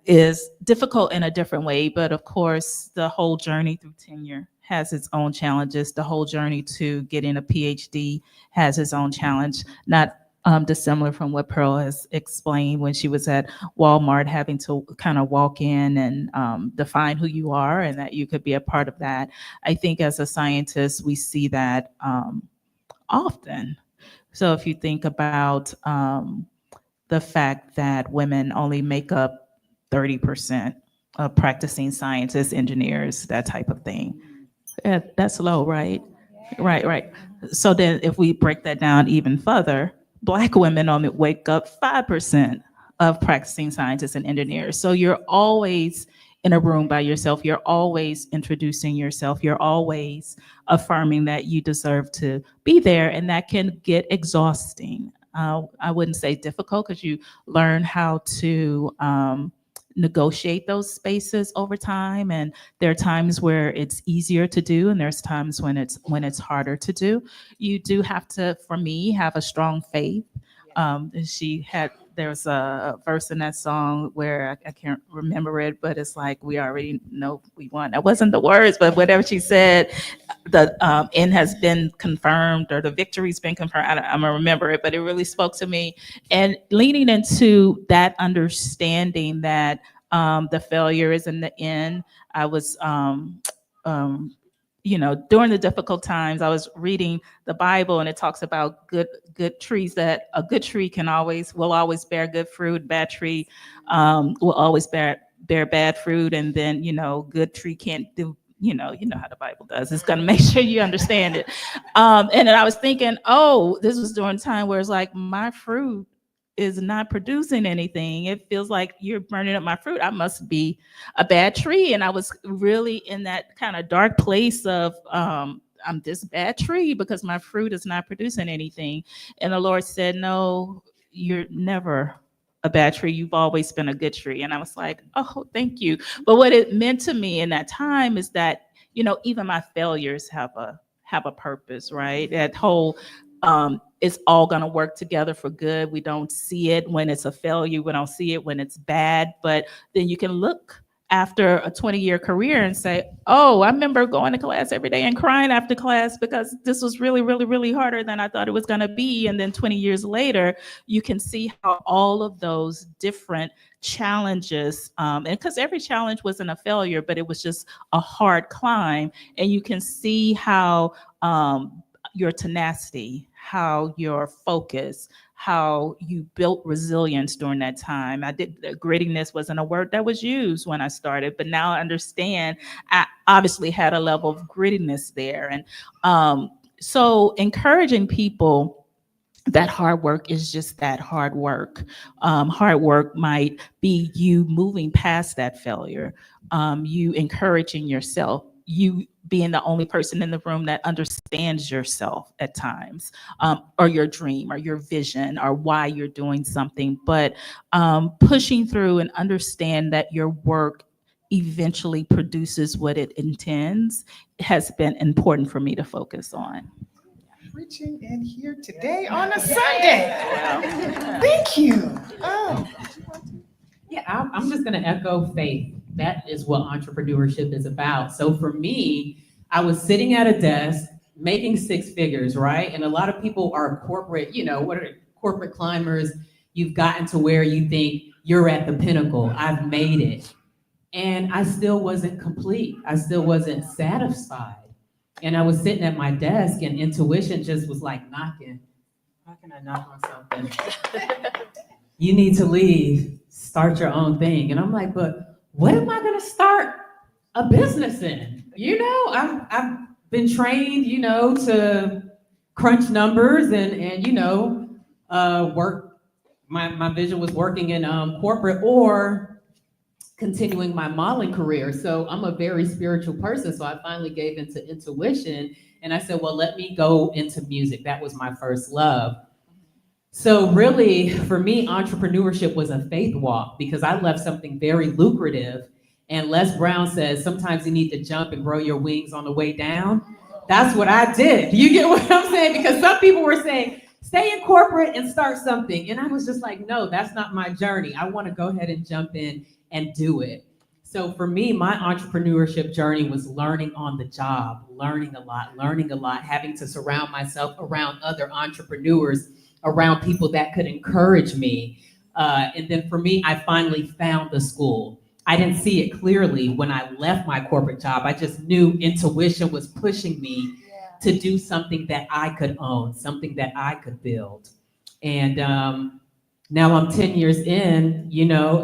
is difficult in a different way, but of course, the whole journey through tenure has its own challenges. The whole journey to getting a PhD has its own challenge, not dissimilar from what Pearl has explained when she was at Walmart, having to kind of walk in and define who you are and that you could be a part of that. I think as a scientist, we see that often. So if you think about the fact that women only make up 30% of practicing scientists, engineers, that type of thing. Yeah, that's low, right? Right. So then if we break that down even further, Black women only wake up 5% of practicing scientists and engineers. So you're always in a room by yourself. You're always introducing yourself. You're always affirming that you deserve to be there, and that can get exhausting. I wouldn't say difficult, because you learn how to negotiate those spaces over time, and there are times where it's easier to do, and there's times when it's harder to do. You do have to, for me, have a strong faith. There's a verse in that song where I can't remember it, but it's like, we already know we won. That wasn't the words, but whatever she said, the end has been confirmed, or the victory's been confirmed. I'm gonna remember it, but it really spoke to me. And leaning into that understanding that the failure is in the end. I was during the difficult times, I was reading the Bible, and it talks about good trees, that a good tree will always bear good fruit. Bad tree will always bear bad fruit. And then, good tree can't do, you know how the Bible does. It's going to make sure you understand it. And then I was thinking, this was during a time where it's like, my fruit is not producing anything. It feels like you're burning up my fruit. I must be a bad tree. And I was really in that kind of dark place of, I'm this bad tree because my fruit is not producing anything. And the Lord said, no, you're never a bad tree. You've always been a good tree. And I was like, oh, thank you. But what it meant to me in that time is that, even my failures have a purpose, right? That whole, it's all going to work together for good. We don't see it when it's a failure. We don't see it when it's bad. But then you can look after a 20-year career and say, I remember going to class every day and crying after class because this was really, really, really harder than I thought it was going to be. And then 20 years later, you can see how all of those different challenges, and because every challenge wasn't a failure, but it was just a hard climb. And you can see how your tenacity, how your focus, how you built resilience during that time. Grittiness wasn't a word that was used when I started, but now I understand I obviously had a level of grittiness there. And so encouraging people that hard work is just that, hard work. Hard work might be you moving past that failure, you encouraging yourself, you being the only person in the room that understands yourself at times, or your dream or your vision or why you're doing something, but pushing through and understand that your work eventually produces what it intends has been important for me to focus on. Preaching in here today on a Sunday. Thank you. Yeah, I'm just going to echo Faith. That is what entrepreneurship is about. So for me, I was sitting at a desk making six figures, right? And a lot of people are corporate, corporate climbers. You've gotten to where you think you're at the pinnacle. I've made it. And I still wasn't complete. I still wasn't satisfied. And I was sitting at my desk and intuition just was like knocking. How can I knock on something? You need to leave, start your own thing. And I'm like, but what am I gonna start a business in? I've been trained, to crunch numbers and work. My vision was working in corporate or continuing my modeling career. So I'm a very spiritual person. So I finally gave into intuition and I said, well, let me go into music. That was my first love. So really, for me, entrepreneurship was a faith walk because I left something very lucrative. And Les Brown says, sometimes you need to jump and grow your wings on the way down. That's what I did. You get what I'm saying? Because some people were saying, stay in corporate and start something. And I was just like, no, that's not my journey. I want to go ahead and jump in and do it. So for me, my entrepreneurship journey was learning on the job, learning a lot, having to surround myself around other entrepreneurs, around people that could encourage me. And then for me, I finally found the school. I didn't see it clearly when I left my corporate job. I just knew intuition was pushing me to do something that I could own, something that I could build. And now I'm 10 years in,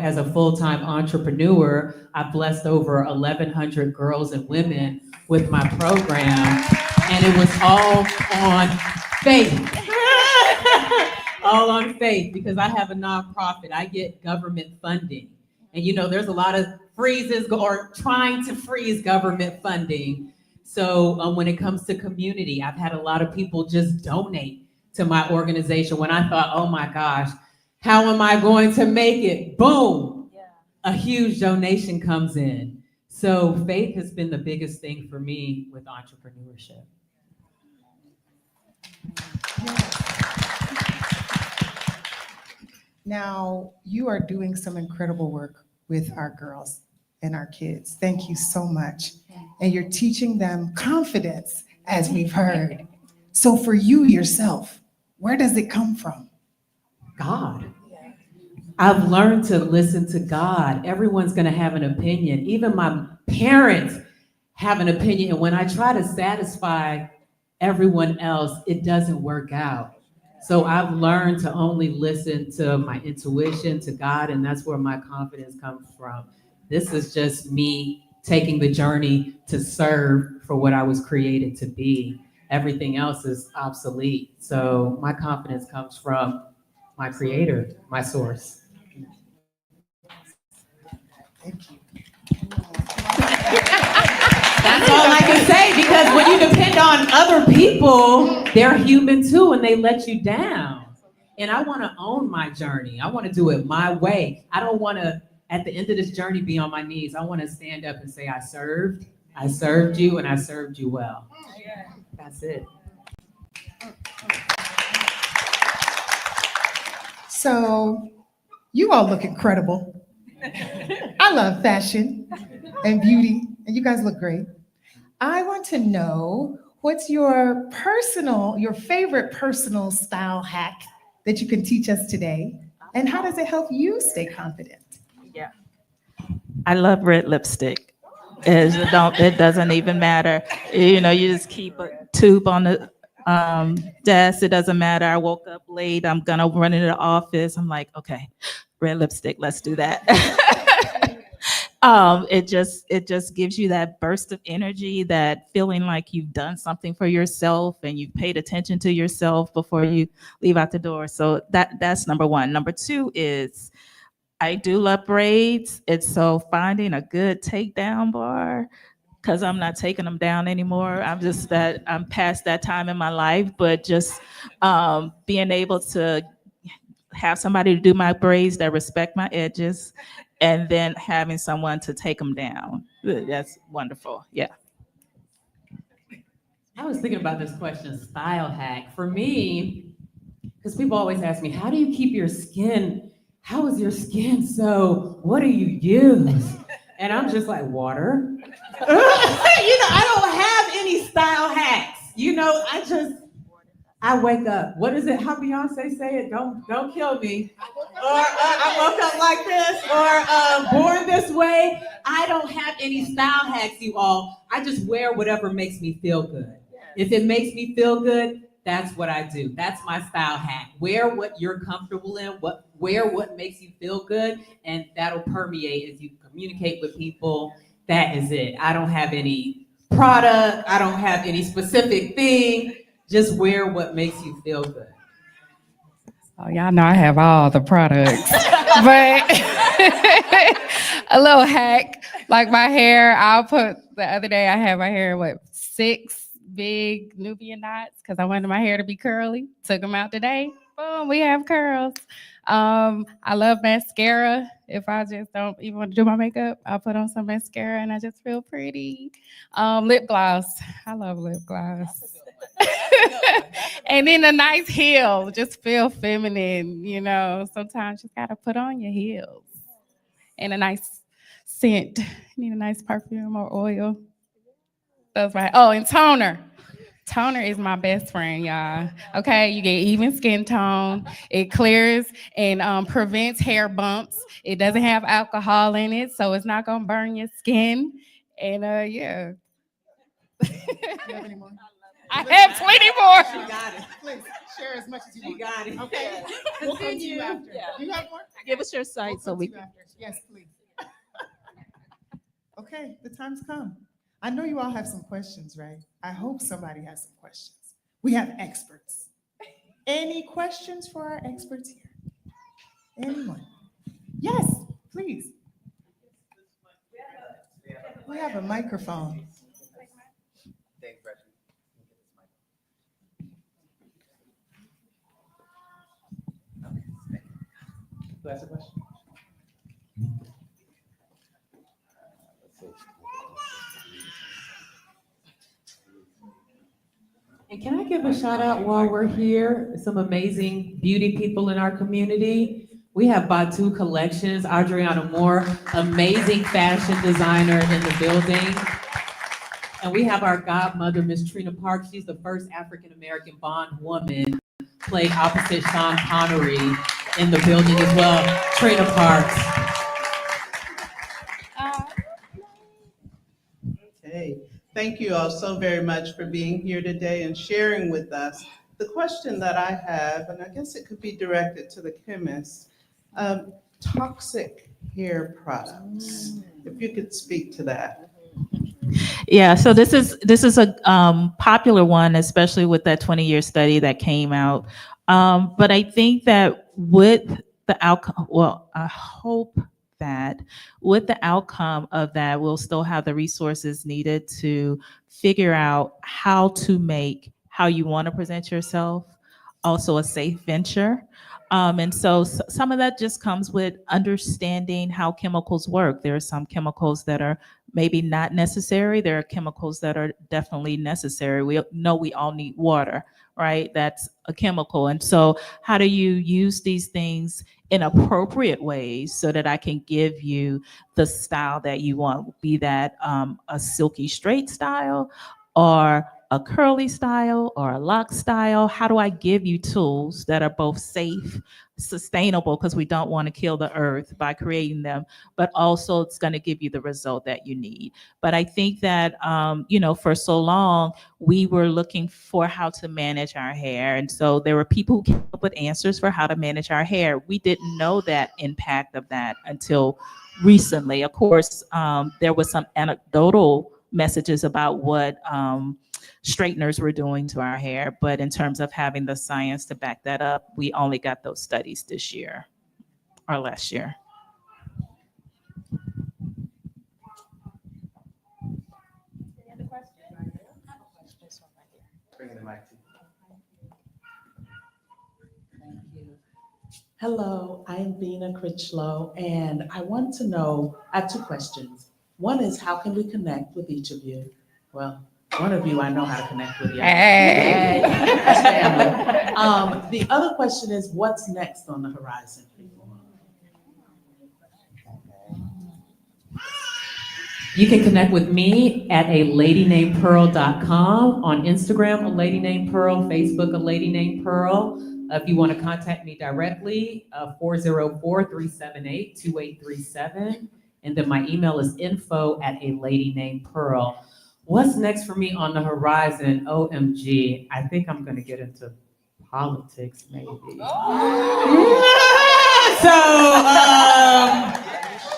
as a full-time entrepreneur. I've blessed over 1,100 girls and women with my program. And it was all on faith. All on faith, because I have a nonprofit. I get government funding. And there's a lot of freezes or trying to freeze government funding. So when it comes to community, I've had a lot of people just donate to my organization when I thought, oh my gosh, how am I going to make it? Boom, a huge donation comes in. So faith has been the biggest thing for me with entrepreneurship. Now, you are doing some incredible work with our girls and our kids. Thank you so much. And you're teaching them confidence, as we've heard. So for you yourself, where does it come from? God. I've learned to listen to God. Everyone's going to have an opinion. Even my parents have an opinion. And when I try to satisfy everyone else, it doesn't work out. So I've learned to only listen to my intuition, to God, and that's where my confidence comes from. This is just me taking the journey to serve for what I was created to be. Everything else is obsolete. So my confidence comes from my creator, my source. Thank you. That's all I can say, because when you depend on other people, they're human too, and they let you down. And I want to own my journey. I want to do it my way. I don't want to, at the end of this journey, be on my knees. I want to stand up and say, I served you, and I served you well. That's it. So you all look incredible. I love fashion and beauty, and you guys look great. I want to know, what's your favorite personal style hack that you can teach us today? And how does it help you stay confident? Yeah. I love red lipstick. It doesn't even matter. You just keep a tube on the desk. It doesn't matter. I woke up late. I'm gonna run into the office. I'm like, okay, red lipstick. Let's do that. It just gives you that burst of energy, that feeling like you've done something for yourself and you've paid attention to yourself before you leave out the door. So that's number one. Number two is I do love braids. It's so finding a good takedown bar, because I'm not taking them down anymore. I'm past that time in my life, but just being able to have somebody to do my braids that respect my edges, and then having someone to take them down. That's wonderful. Yeah. I was thinking about this question, style hack. For me, because people always ask me, how do you keep your skin? How is your skin so? What do you use? And I'm just like, water. I don't have any style hacks. I wake up. What is it? How Beyonce say it? Don't kill me. Or I woke up like this, or born this way. I don't have any style hacks, you all. I just wear whatever makes me feel good. If it makes me feel good, that's what I do. That's my style hack. Wear what you're comfortable in, wear what makes you feel good, and that'll permeate as you communicate with people. That is it. I don't have any product. I don't have any specific thing. Just wear what makes you feel good. Oh, y'all know I have all the products, but a little hack, like my hair, the other day I had my hair, 6 big Nubian knots, because I wanted my hair to be curly. Took them out today. Boom, we have curls. I love mascara. If I just don't even want to do my makeup, I'll put on some mascara and I just feel pretty. Lip gloss. I love lip gloss. And then a nice heel, just feel feminine, you know. Sometimes you gotta put on your heels. And a nice scent. You need a nice perfume or oil. That's right. Oh, and toner. Toner is my best friend, y'all. Okay, you get even skin tone. It clears and prevents hair bumps. It doesn't have alcohol in it, so it's not gonna burn your skin. And yeah. You have any more? I have 20 more. She got it. Please share as much as you want. got it. Okay. We'll come to you after. Yeah. Do you have more? Give us your site We'll so come we to you after. Yes, please. Okay, the time's come. I know you all have some questions, right? I hope somebody has some questions. We have experts. Any questions for our experts here? Anyone? Yes, please. We have a microphone. Who has a question? And can I give a shout out while we're here? Some amazing beauty people in our community. We have Batu Collections, Adriana Moore, amazing fashion designer in the building. And we have our godmother, Miss Trina Parks. She's the first African-American bondwoman, played opposite Sean Connery in the building as well. Trina Parks. Okay, thank you all so very much for being here today and sharing with us. The question that I have, and I guess it could be directed to the chemist, toxic hair products. If you could speak to that. Yeah, so this is a popular one, especially with that 20-year study that came out. But I think that with the outcome, well, I hope that with the outcome of that, we'll still have the resources needed to figure out how to make how you want to present yourself also a safe venture. And so some of that just comes with understanding how chemicals work. There are some chemicals that are maybe not necessary. There are chemicals that are definitely necessary. We know we all need water, right? That's a chemical. And so how do you use these things in appropriate ways so that I can give you the style that you want, be that a silky straight style or a curly style or a lock style? How do I give you tools that are both safe, sustainable, because we don't want to kill the earth by creating them, but also it's going to give you the result that you need. But I think that, for so long, we were looking for how to manage our hair. And so there were people who came up with answers for how to manage our hair. We didn't know that impact of that until recently. Of course, there was some anecdotal messages about what straighteners were doing to our hair, but in terms of having the science to back that up, we only got those studies this year or last year. Bringing the mic to Thank you. Hello, I am Vina Critchlow, and I want to know, I have two questions. One is, how can we connect with each of you? Well, one of you I know how to connect with. Hey. That's family. The other question is, what's next on the horizon? You can connect with me at aladynamedpearl.com, on Instagram, a lady named Pearl, Facebook, a lady named Pearl. If you want to contact me directly, 404-378-2837. And then my email is info@aladynamedpearl. What's next for me on the horizon? OMG, I think I'm going to get into politics, maybe.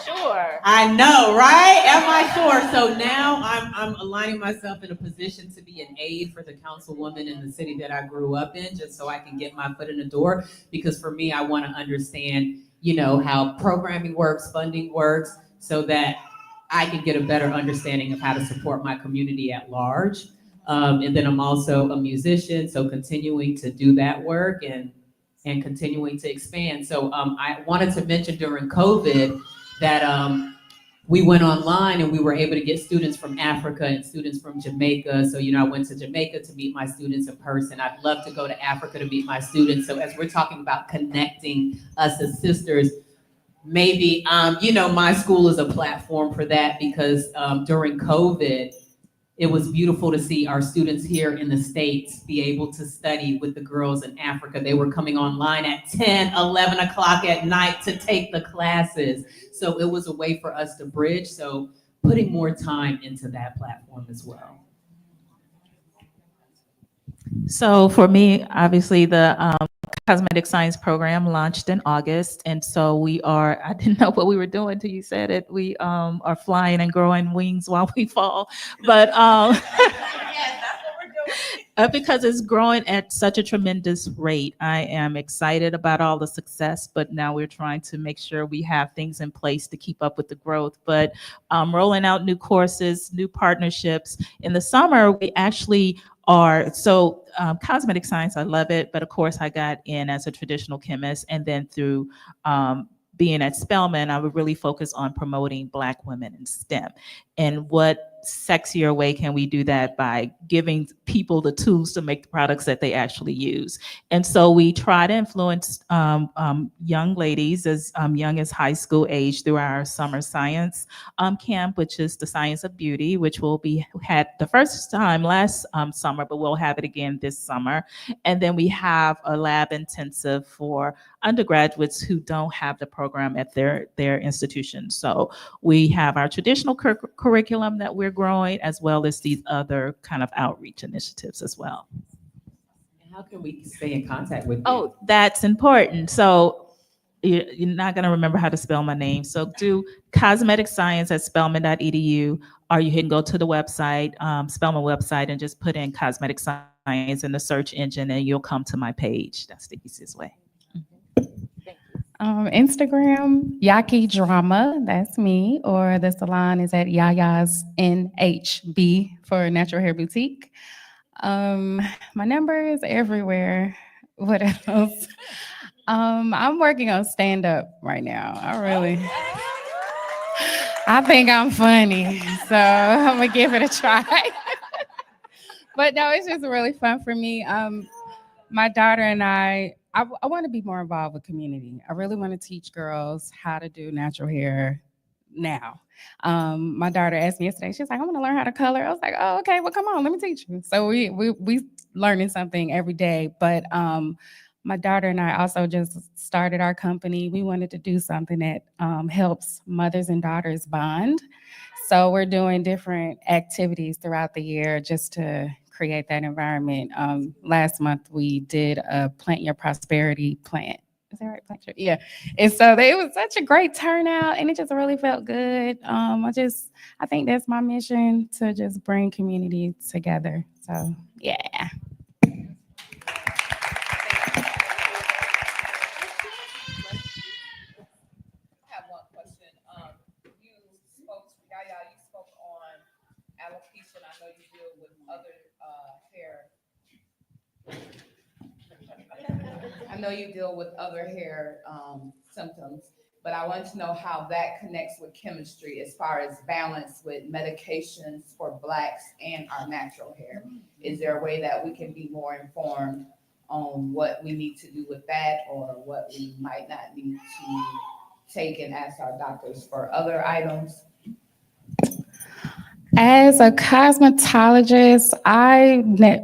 Sure. I know, right? Am I sure? So now I'm aligning myself in a position to be an aide for the councilwoman in the city that I grew up in, just so I can get my foot in the door. Because for me, I want to understand, how programming works, funding works, so that I can get a better understanding of how to support my community at large. And then I'm also a musician, so continuing to do that work and continuing to expand. So I wanted to mention during COVID that we went online and we were able to get students from Africa and students from Jamaica. So, I went to Jamaica to meet my students in person. I'd love to go to Africa to meet my students. So as we're talking about connecting us as sisters, maybe, my school is a platform for that because during COVID, it was beautiful to see our students here in the States be able to study with the girls in Africa. They were coming online at 10, 11 o'clock at night to take the classes. So it was a way for us to bridge. So putting more time into that platform as well. So for me, obviously the cosmetic science program launched in August. And so I didn't know what we were doing till you said it. We are flying and growing wings while we fall. But because it's growing at such a tremendous rate, I am excited about all the success, but now we're trying to make sure we have things in place to keep up with the growth. But rolling out new courses, new partnerships. In the summer, we actually cosmetic science, I love it, but of course I got in as a traditional chemist, and then through being at Spelman, I would really focus on promoting Black women in STEM. And what sexier way can we do that by giving people the tools to make the products that they actually use? And so we try to influence young ladies as young as high school age through our summer science camp, which is the Science of Beauty, which had the first time last summer, but we'll have it again this summer. And then we have a lab intensive for undergraduates who don't have the program at their institution. So we have our traditional curriculum that we're growing, as well as these other kind of outreach initiatives as well. How can we stay in contact with you? Oh, that's important. So you're not going to remember how to spell my name. So do cosmetic science at spelman.edu, or you can go to the website, Spelman website, and just put in cosmetic science in the search engine and you'll come to my page. That's the easiest way. Instagram, Yaki Drama, that's me, or the salon is at Yaya's NHB for Natural Hair Boutique. My number is everywhere. What else? I'm working on stand-up right now. I think I'm funny, so I'm gonna give it a try. But no, it's just really fun for me. My daughter and I want to be more involved with community. I really want to teach girls how to do natural hair now. My daughter asked me yesterday, she's like, I want to learn how to color. I was like, oh, okay, well, come on, let me teach you. So we learning something every day. But my daughter and I also just started our company. We wanted to do something that helps mothers and daughters bond. So we're doing different activities throughout the year just to create that environment. Last month we did a Plant Your Prosperity plant. Is that right? Plant Your, yeah. And so it was such a great turnout and it just really felt good. I think that's my mission, to just bring community together. So yeah. Alopecia, I know you deal with other hair. I know you deal with other hair symptoms, but I want to know how that connects with chemistry as far as balance with medications for Blacks and our natural hair. Is there a way that we can be more informed on what we need to do with that, or what we might not need to take and ask our doctors for other items? As a cosmetologist, I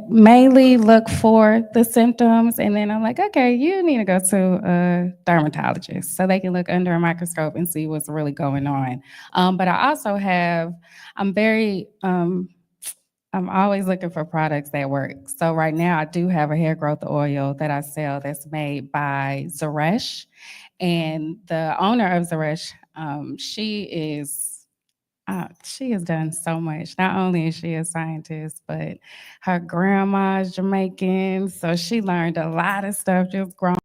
mainly look for the symptoms, and then I'm like, okay, you need to go to a dermatologist so they can look under a microscope and see what's really going on. But I also I'm always looking for products that work. So right now I do have a hair growth oil that I sell that's made by Zeresh, and the owner of Zeresh, she has done so much. Not only is she a scientist, but her grandma's Jamaican, so she learned a lot of stuff just growing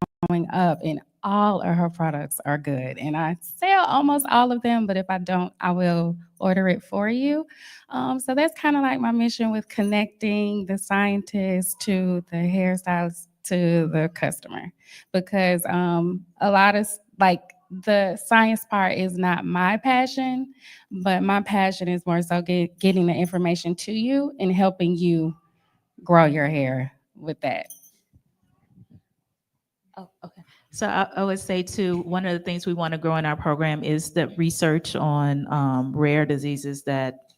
up, and all of her products are good. And I sell almost all of them, but if I don't, I will order it for you. So that's kind of like my mission with connecting the scientist to the hairstylist to the customer, because a lot of the science part is not my passion, but my passion is more so getting the information to you and helping you grow your hair with that. Oh, okay. So I would say too, one of the things we want to grow in our program is the research on rare diseases that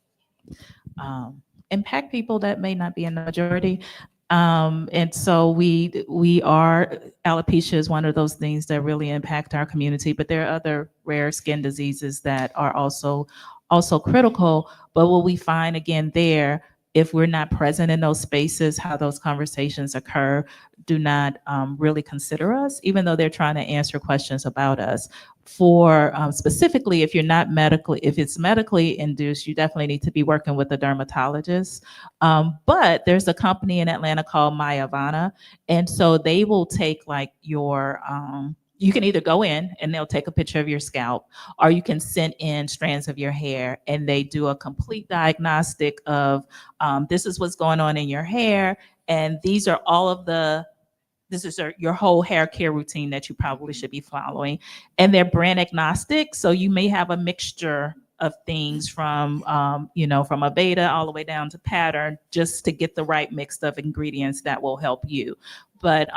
impact people that may not be in the majority. And so we are, alopecia is one of those things that really impact our community, but there are other rare skin diseases that are also critical. But what we find again there, if we're not present in those spaces, how those conversations occur, do not really consider us, even though they're trying to answer questions about us. For specifically, if it's medically induced, you definitely need to be working with a dermatologist. But there's a company in Atlanta called Myavana, and so they will take like your, you can either go in and they'll take a picture of your scalp, or you can send in strands of your hair and they do a complete diagnostic of this is what's going on in your hair, and these are all of this is your whole hair care routine that you probably should be following. And they're brand agnostic, so you may have a mixture of things from from a beta all the way down to pattern, just to get the right mix of ingredients that will help you. But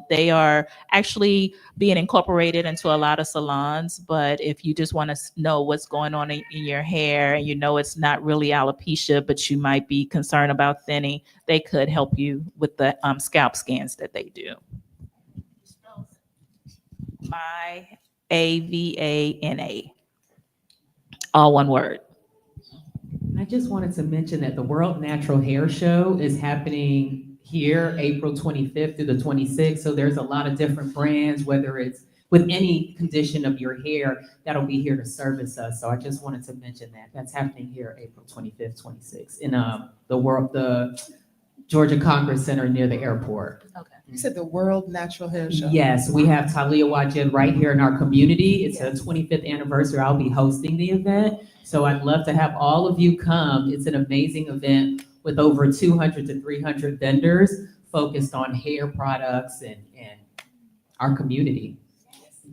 they are actually being incorporated into a lot of salons. But if you just want to know what's going on in your hair, and it's not really alopecia, but you might be concerned about thinning, they could help you with the scalp scans that they do. Myavana, all one word. I just wanted to mention that the World Natural Hair Show is happening here April 25th through the 26th. So there's a lot of different brands, whether it's with any condition of your hair, that'll be here to service us. So I just wanted to mention that. That's happening here April 25th, 26th in the Georgia Congress Center near the airport. Okay. You said the World Natural Hair Show. Yes, we have Talia Wajid right here in our community. It's a 25th anniversary. I'll be hosting the event. So I'd love to have all of you come. It's an amazing event with over 200 to 300 vendors focused on hair products and our community.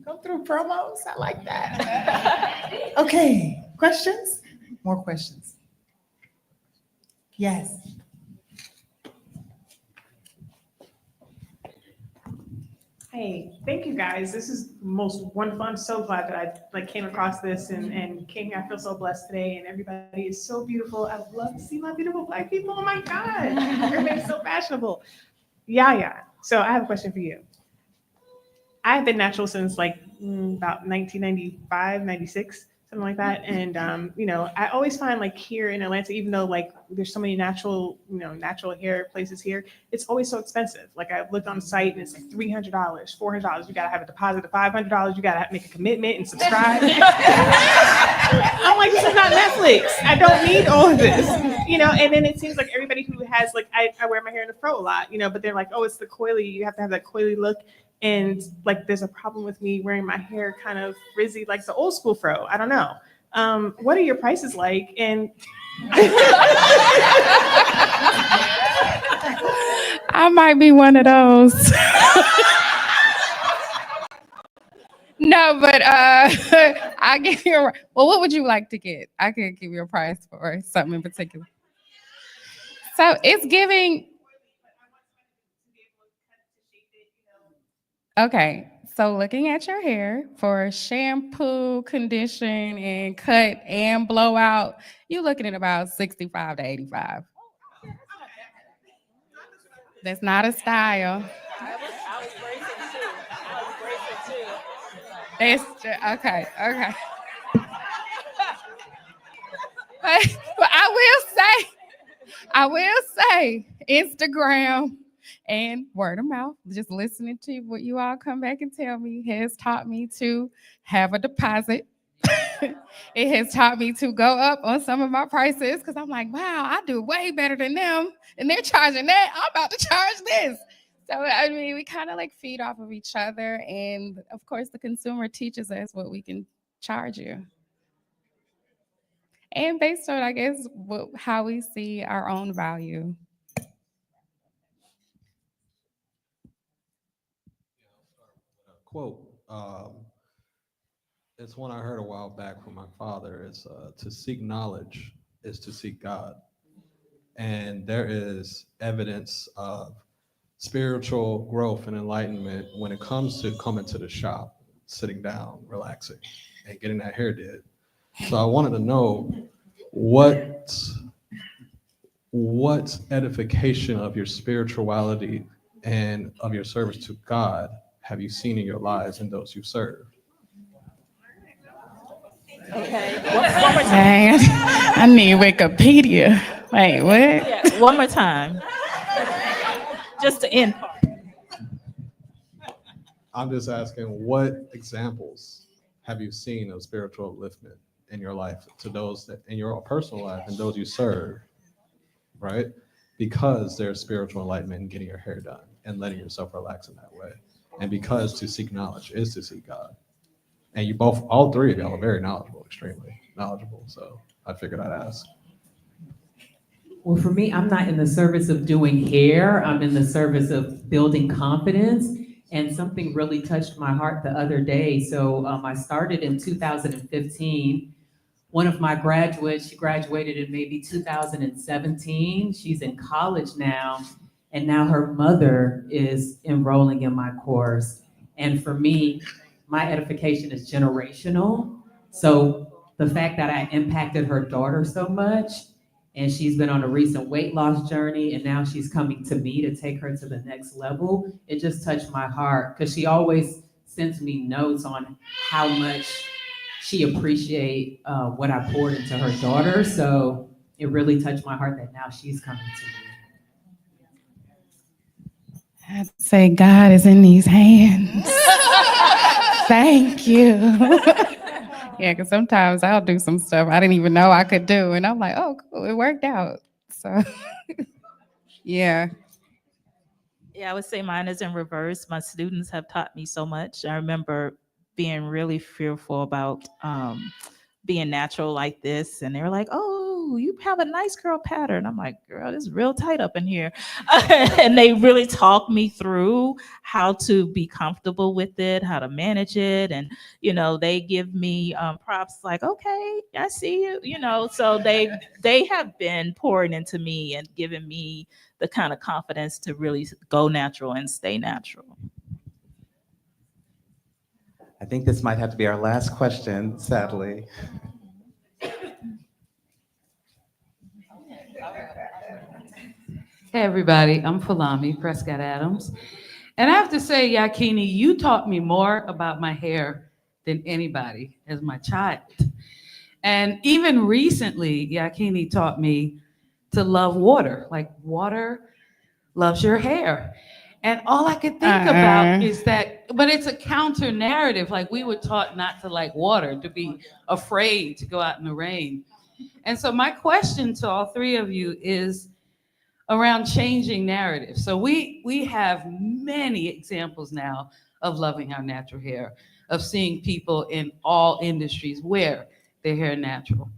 Go through promos. I like that. Okay, questions? More questions? Yes. Hey, thank you guys. This is the most wonderful. I'm so glad that I came across this and came here. I feel so blessed today, and everybody is so beautiful. I love to see my beautiful Black people. Oh my God, everybody's so fashionable. Yeah. So I have a question for you. I've been natural since about 1995, 96, something like that. And I always find here in Atlanta, even though there's so many natural hair places here, it's always so expensive. I've looked on the site and it's $300, $400. You gotta have a deposit of $500. You gotta make a commitment and subscribe. I'm like, this is not Netflix. I don't need all of this, And then it seems like everybody who has I wear my hair in a fro a lot, but they're like, oh, it's the coily. You have to have that coily look. And there's a problem with me wearing my hair kind of frizzy, like the old school fro. I don't know. What are your prices like? And I might be one of those. No, but I give you what would you like to get? I could give you a price for something in particular. So it's giving. Okay, so looking at your hair for shampoo, condition, and cut and blowout, you're looking at about 65 to 85. That's not a style. I was bracing too. That's okay. But I will say, Instagram and word of mouth, just listening to what you all come back and tell me has taught me to have a deposit. It has taught me to go up on some of my prices because I'm like, wow, I do way better than them. And they're charging that. I'm about to charge this. So, we kind of feed off of each other. And of course, the consumer teaches us what we can charge you. And based on, I guess, how we see our own value. Quote, it's one I heard a while back from my father. It's to seek knowledge is to seek God. And there is evidence of spiritual growth and enlightenment when it comes to coming to the shop, sitting down, relaxing, and getting that hair did. So I wanted to know what edification of your spirituality and of your service to God have you seen in your lives and those you serve? Okay. Dang, I need Wikipedia. Wait, what? Yeah, one more time. Just to end part. I'm just asking, what examples have you seen of spiritual upliftment in your life to those that in your personal life and those you serve, right? Because there's spiritual enlightenment in getting your hair done and letting yourself relax in that way. And because to seek knowledge is to seek God. And you both, all three of y'all are very knowledgeable, extremely knowledgeable. So I figured I'd ask. Well, for me, I'm not in the service of doing hair. I'm in the service of building confidence. And something really touched my heart the other day. So I started in 2015. One of my graduates, she graduated in maybe 2017. She's in college now. And now her mother is enrolling in my course. And for me, my edification is generational. So the fact that I impacted her daughter so much, and she's been on a recent weight loss journey, and now she's coming to me to take her to the next level, it just touched my heart because she always sends me notes on how much she appreciates what I poured into her daughter. So it really touched my heart that now she's coming to me. I'd say God is in these hands. Thank you. Yeah, because sometimes I'll do some stuff I didn't even know I could do. And I'm like, oh, cool, it worked out. So, yeah. Yeah, I would say mine is in reverse. My students have taught me so much. I remember being really fearful about being natural like this. And they were like, oh, you have a nice girl pattern. I'm like, girl, it's real tight up in here. And they really talked me through how to be comfortable with it, how to manage it. And, you know, they give me props like, okay, I see you, you know, so they have been pouring into me and giving me the kind of confidence to really go natural and stay natural. I think this might have to be our last question, sadly. Hey everybody, I'm Fils-Aime Prescott Adams. And I have to say, Yakini, you taught me more about my hair than anybody as my child. And even recently, Yakini taught me to love water, like water loves your hair. And all I could think about is that, but it's a counter narrative. Like we were taught not to like water, to be afraid to go out in the rain. And so my question to all three of you is around changing narratives. So we have many examples now of loving our natural hair, of seeing people in all industries wear their hair natural.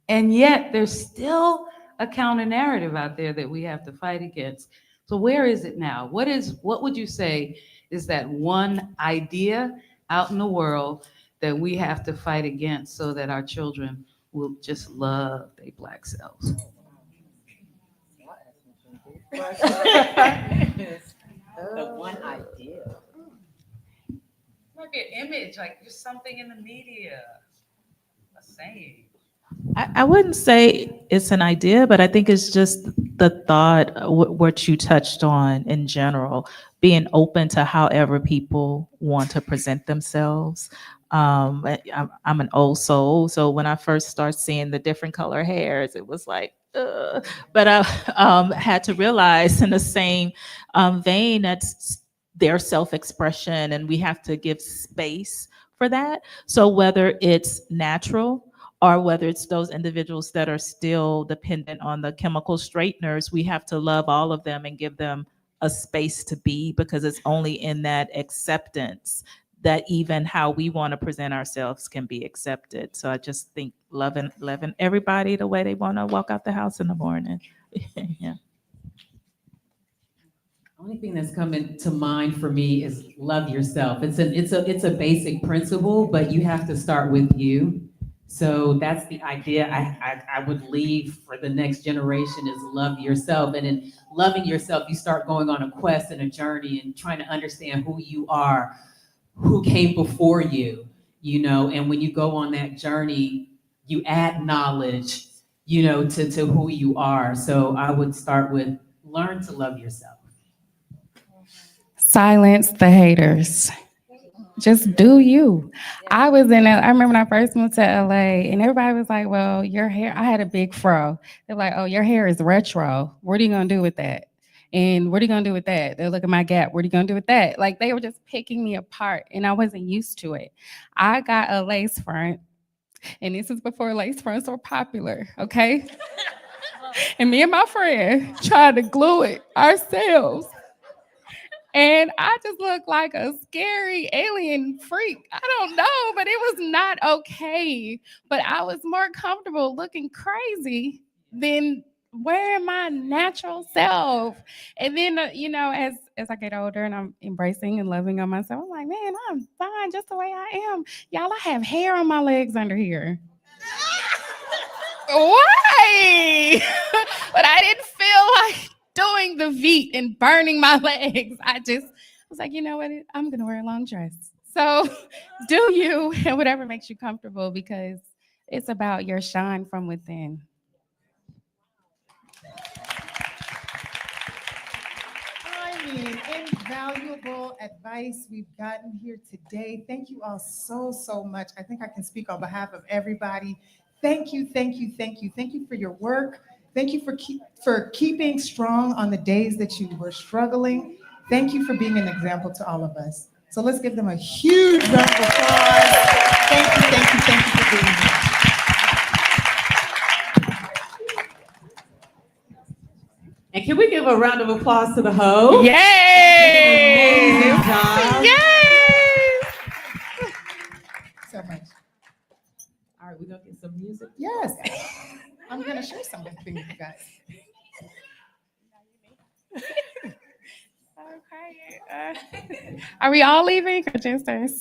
And yet there's still a counter narrative out there that we have to fight against. So where is it now? What would you say is that one idea out in the world that we have to fight against so that our children will just love their Black selves? The one idea. Like an image, like just something in the media, a saying. I wouldn't say it's an idea, but I think it's just the thought, what you touched on in general, being open to however people want to present themselves. I'm an old soul, so when I first started seeing the different color hairs, it was like, ugh. But I had to realize in the same vein that's their self-expression, and we have to give space for that. So whether it's natural, or whether it's those individuals that are still dependent on the chemical straighteners, we have to love all of them and give them a space to be, because it's only in that acceptance that even how we want to present ourselves can be accepted. So I just think loving everybody the way they want to walk out the house in the morning. Yeah. Only thing that's coming to mind for me is love yourself. It's a basic principle, but you have to start with you. So that's the idea I would leave for the next generation is love yourself. And in loving yourself, you start going on a quest and a journey and trying to understand who you are, who came before you, and when you go on that journey, you add knowledge, to who you are. So I would start with learn to love yourself. Silence the haters. Just do you. I remember when I first moved to LA and everybody was like, well, your hair, I had a big fro. They're like, oh, your hair is retro. What are you going to do with that? And what are you going to do with that? They look at my gap. What are you going to do with that? Like they were just picking me apart and I wasn't used to it. I got a lace front and this is before lace fronts were popular. Okay. And me and my friend tried to glue it ourselves. And I just looked like a scary alien freak. I don't know, but it was not okay. But I was more comfortable looking crazy than wearing my natural self. And then, as I get older and I'm embracing and loving on myself, I'm like, man, I'm fine just the way I am. Y'all, I have hair on my legs under here. Why? But I didn't feel like doing the V and burning my legs. I was like, you know what? I'm going to wear a long dress. So do you and whatever makes you comfortable because it's about your shine from within. I mean, invaluable advice we've gotten here today. Thank you all so, so much. I think I can speak on behalf of everybody. Thank you, thank you, thank you. Thank you for your work. Thank you for keeping strong on the days that you were struggling. Thank you for being an example to all of us. So let's give them a huge round of applause. Thank you, thank you, thank you for being here. And can we give a round of applause to the host? Yay! Amazing job. Yay! So much. All right, we're going to get some music. Yes. I'm going to share something with you guys. Okay. Are we all leaving or just us?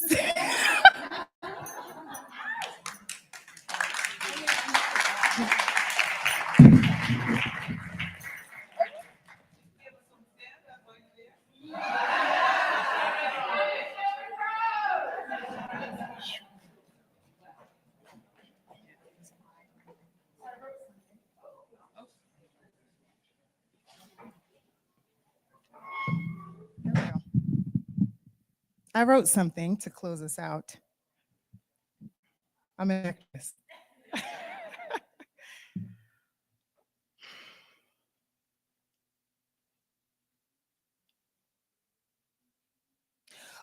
I wrote something to close us out. I'm an actress.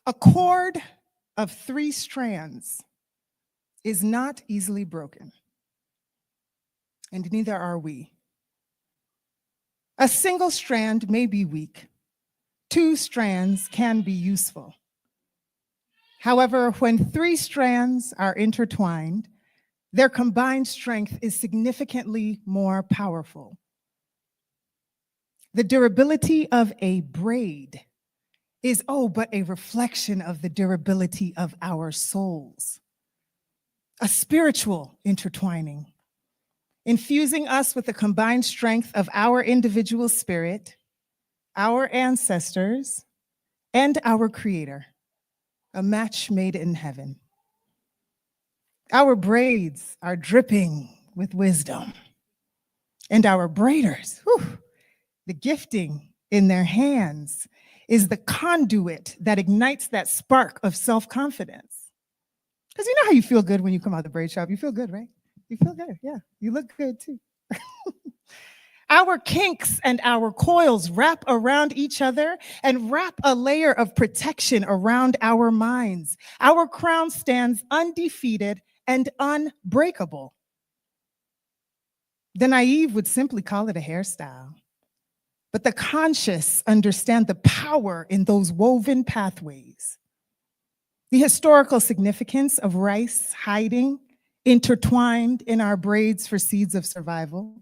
A cord of 3 strands is not easily broken, and neither are we. A single strand may be weak. 2 strands can be useful. However, when 3 strands are intertwined, their combined strength is significantly more powerful. The durability of a braid is, but a reflection of the durability of our souls. A spiritual intertwining, infusing us with the combined strength of our individual spirit, our ancestors, and our Creator. A match made in heaven. Our braids are dripping with wisdom. And our braiders, the gifting in their hands is the conduit that ignites that spark of self-confidence. Because you know how you feel good when you come out of the braid shop? You feel good, right? You feel good, yeah. You look good too. Our kinks and our coils wrap around each other and wrap a layer of protection around our minds. Our crown stands undefeated and unbreakable. The naive would simply call it a hairstyle, but the conscious understand the power in those woven pathways. The historical significance of rice hiding intertwined in our braids for seeds of survival.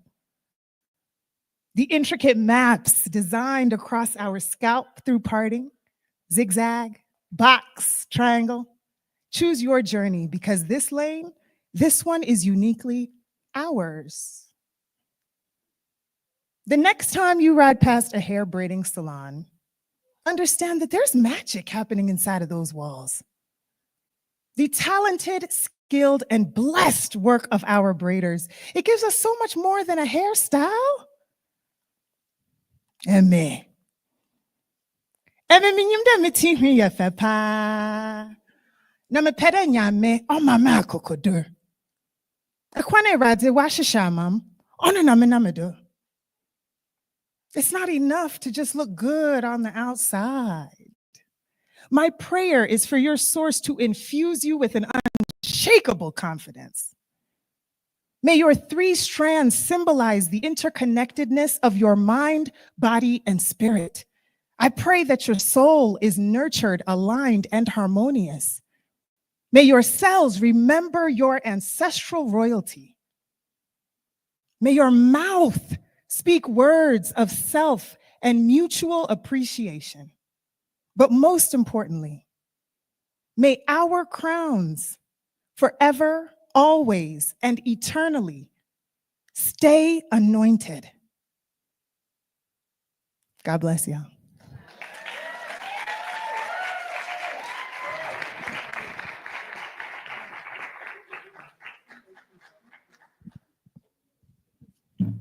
the intricate maps designed across our scalp through parting, zigzag, box, triangle. Choose your journey because this lane, this one is uniquely ours. The next time you ride past a hair braiding salon, understand that there's magic happening inside of those walls. The talented, skilled, and blessed work of our braiders, it gives us so much more than a hairstyle. Eme minyim da meti hwi ye fe pa. Na me pede nyame o mama akokodo. Ekwane rade wa hihya mam, ono na me do. It's not enough to just look good on the outside. My prayer is for your source to infuse you with an unshakable confidence. May your 3 strands symbolize the interconnectedness of your mind, body, and spirit. I pray that your soul is nurtured, aligned, and harmonious. May your cells remember your ancestral royalty. May your mouth speak words of self and mutual appreciation. But most importantly, may our crowns forever, always, and eternally stay anointed. God bless y'all.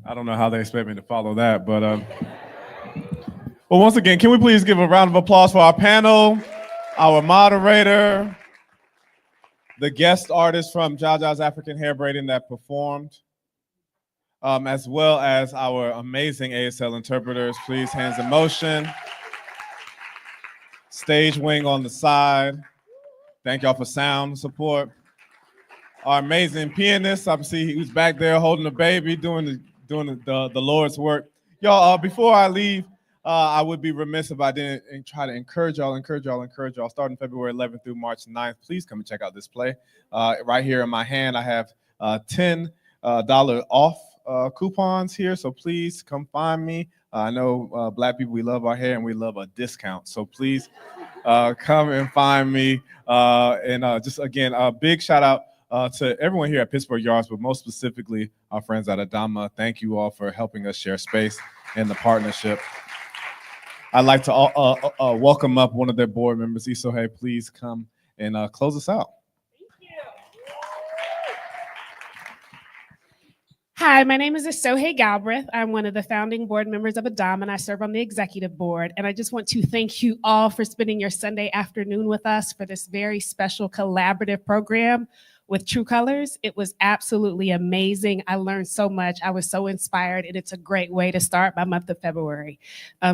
I don't know how they expect me to follow that, but well, once again, can we please give a round of applause for our panel, our moderator, the guest artist from Jaja's African Hair Braiding that performed, as well as our amazing ASL interpreters. Please, hands in motion. Stage wing on the side. Thank y'all for sound support. Our amazing pianist, I see who's back there holding the baby, doing the Lord's work. Y'all, before I leave, I would be remiss if I didn't try to encourage y'all, starting February 11th through March 9th. Please come and check out this play. Right here in my hand, I have $10 off coupons here, so please come find me. I know Black people, we love our hair and we love a discount, so please come and find me. Just again, a big shout out to everyone here at Pittsburgh Yards, but most specifically our friends at ADAMA. Thank you all for helping us share space in the partnership. I'd like to welcome up one of their board members. Isohe, please come and close us out. Hi, my name is Isohe Galbraith. I'm one of the founding board members of ADAMA, and I serve on the executive board. And I just want to thank you all for spending your Sunday afternoon with us for this very special collaborative program with True Colors. It was absolutely amazing. I learned so much. I was so inspired, and it's a great way to start my month of February.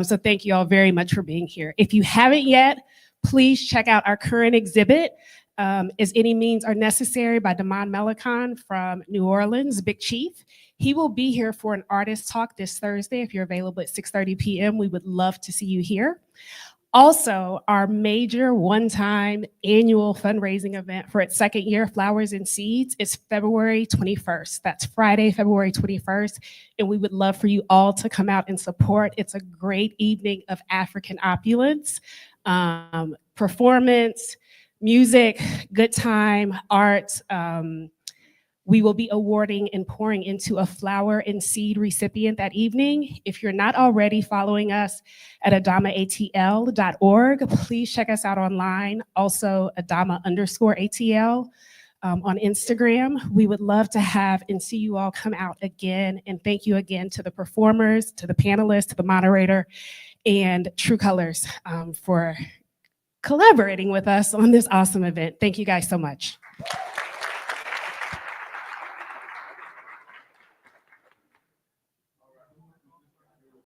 So thank you all very much for being here. If you haven't yet, please check out our current exhibit, As Any Means Are Necessary by Damon Melicon from New Orleans, Big Chief. He will be here for an artist talk this Thursday. If you're available at 6:30 p.m., we would love to see you here. Also, our major one-time annual fundraising event for its second year, Flowers and Seeds, is February 21st. That's Friday, February 21st. And we would love for you all to come out and support. It's a great evening of African opulence, performance, music, good time, art. We will be awarding and pouring into a flower and seed recipient that evening. If you're not already following us at adamatl.org, please check us out online. Also, Adama_ATL on Instagram. We would love to have and see you all come out again. And thank you again to the performers, to the panelists, to the moderator, and True Colors for collaborating with us on this awesome event. Thank you guys so much.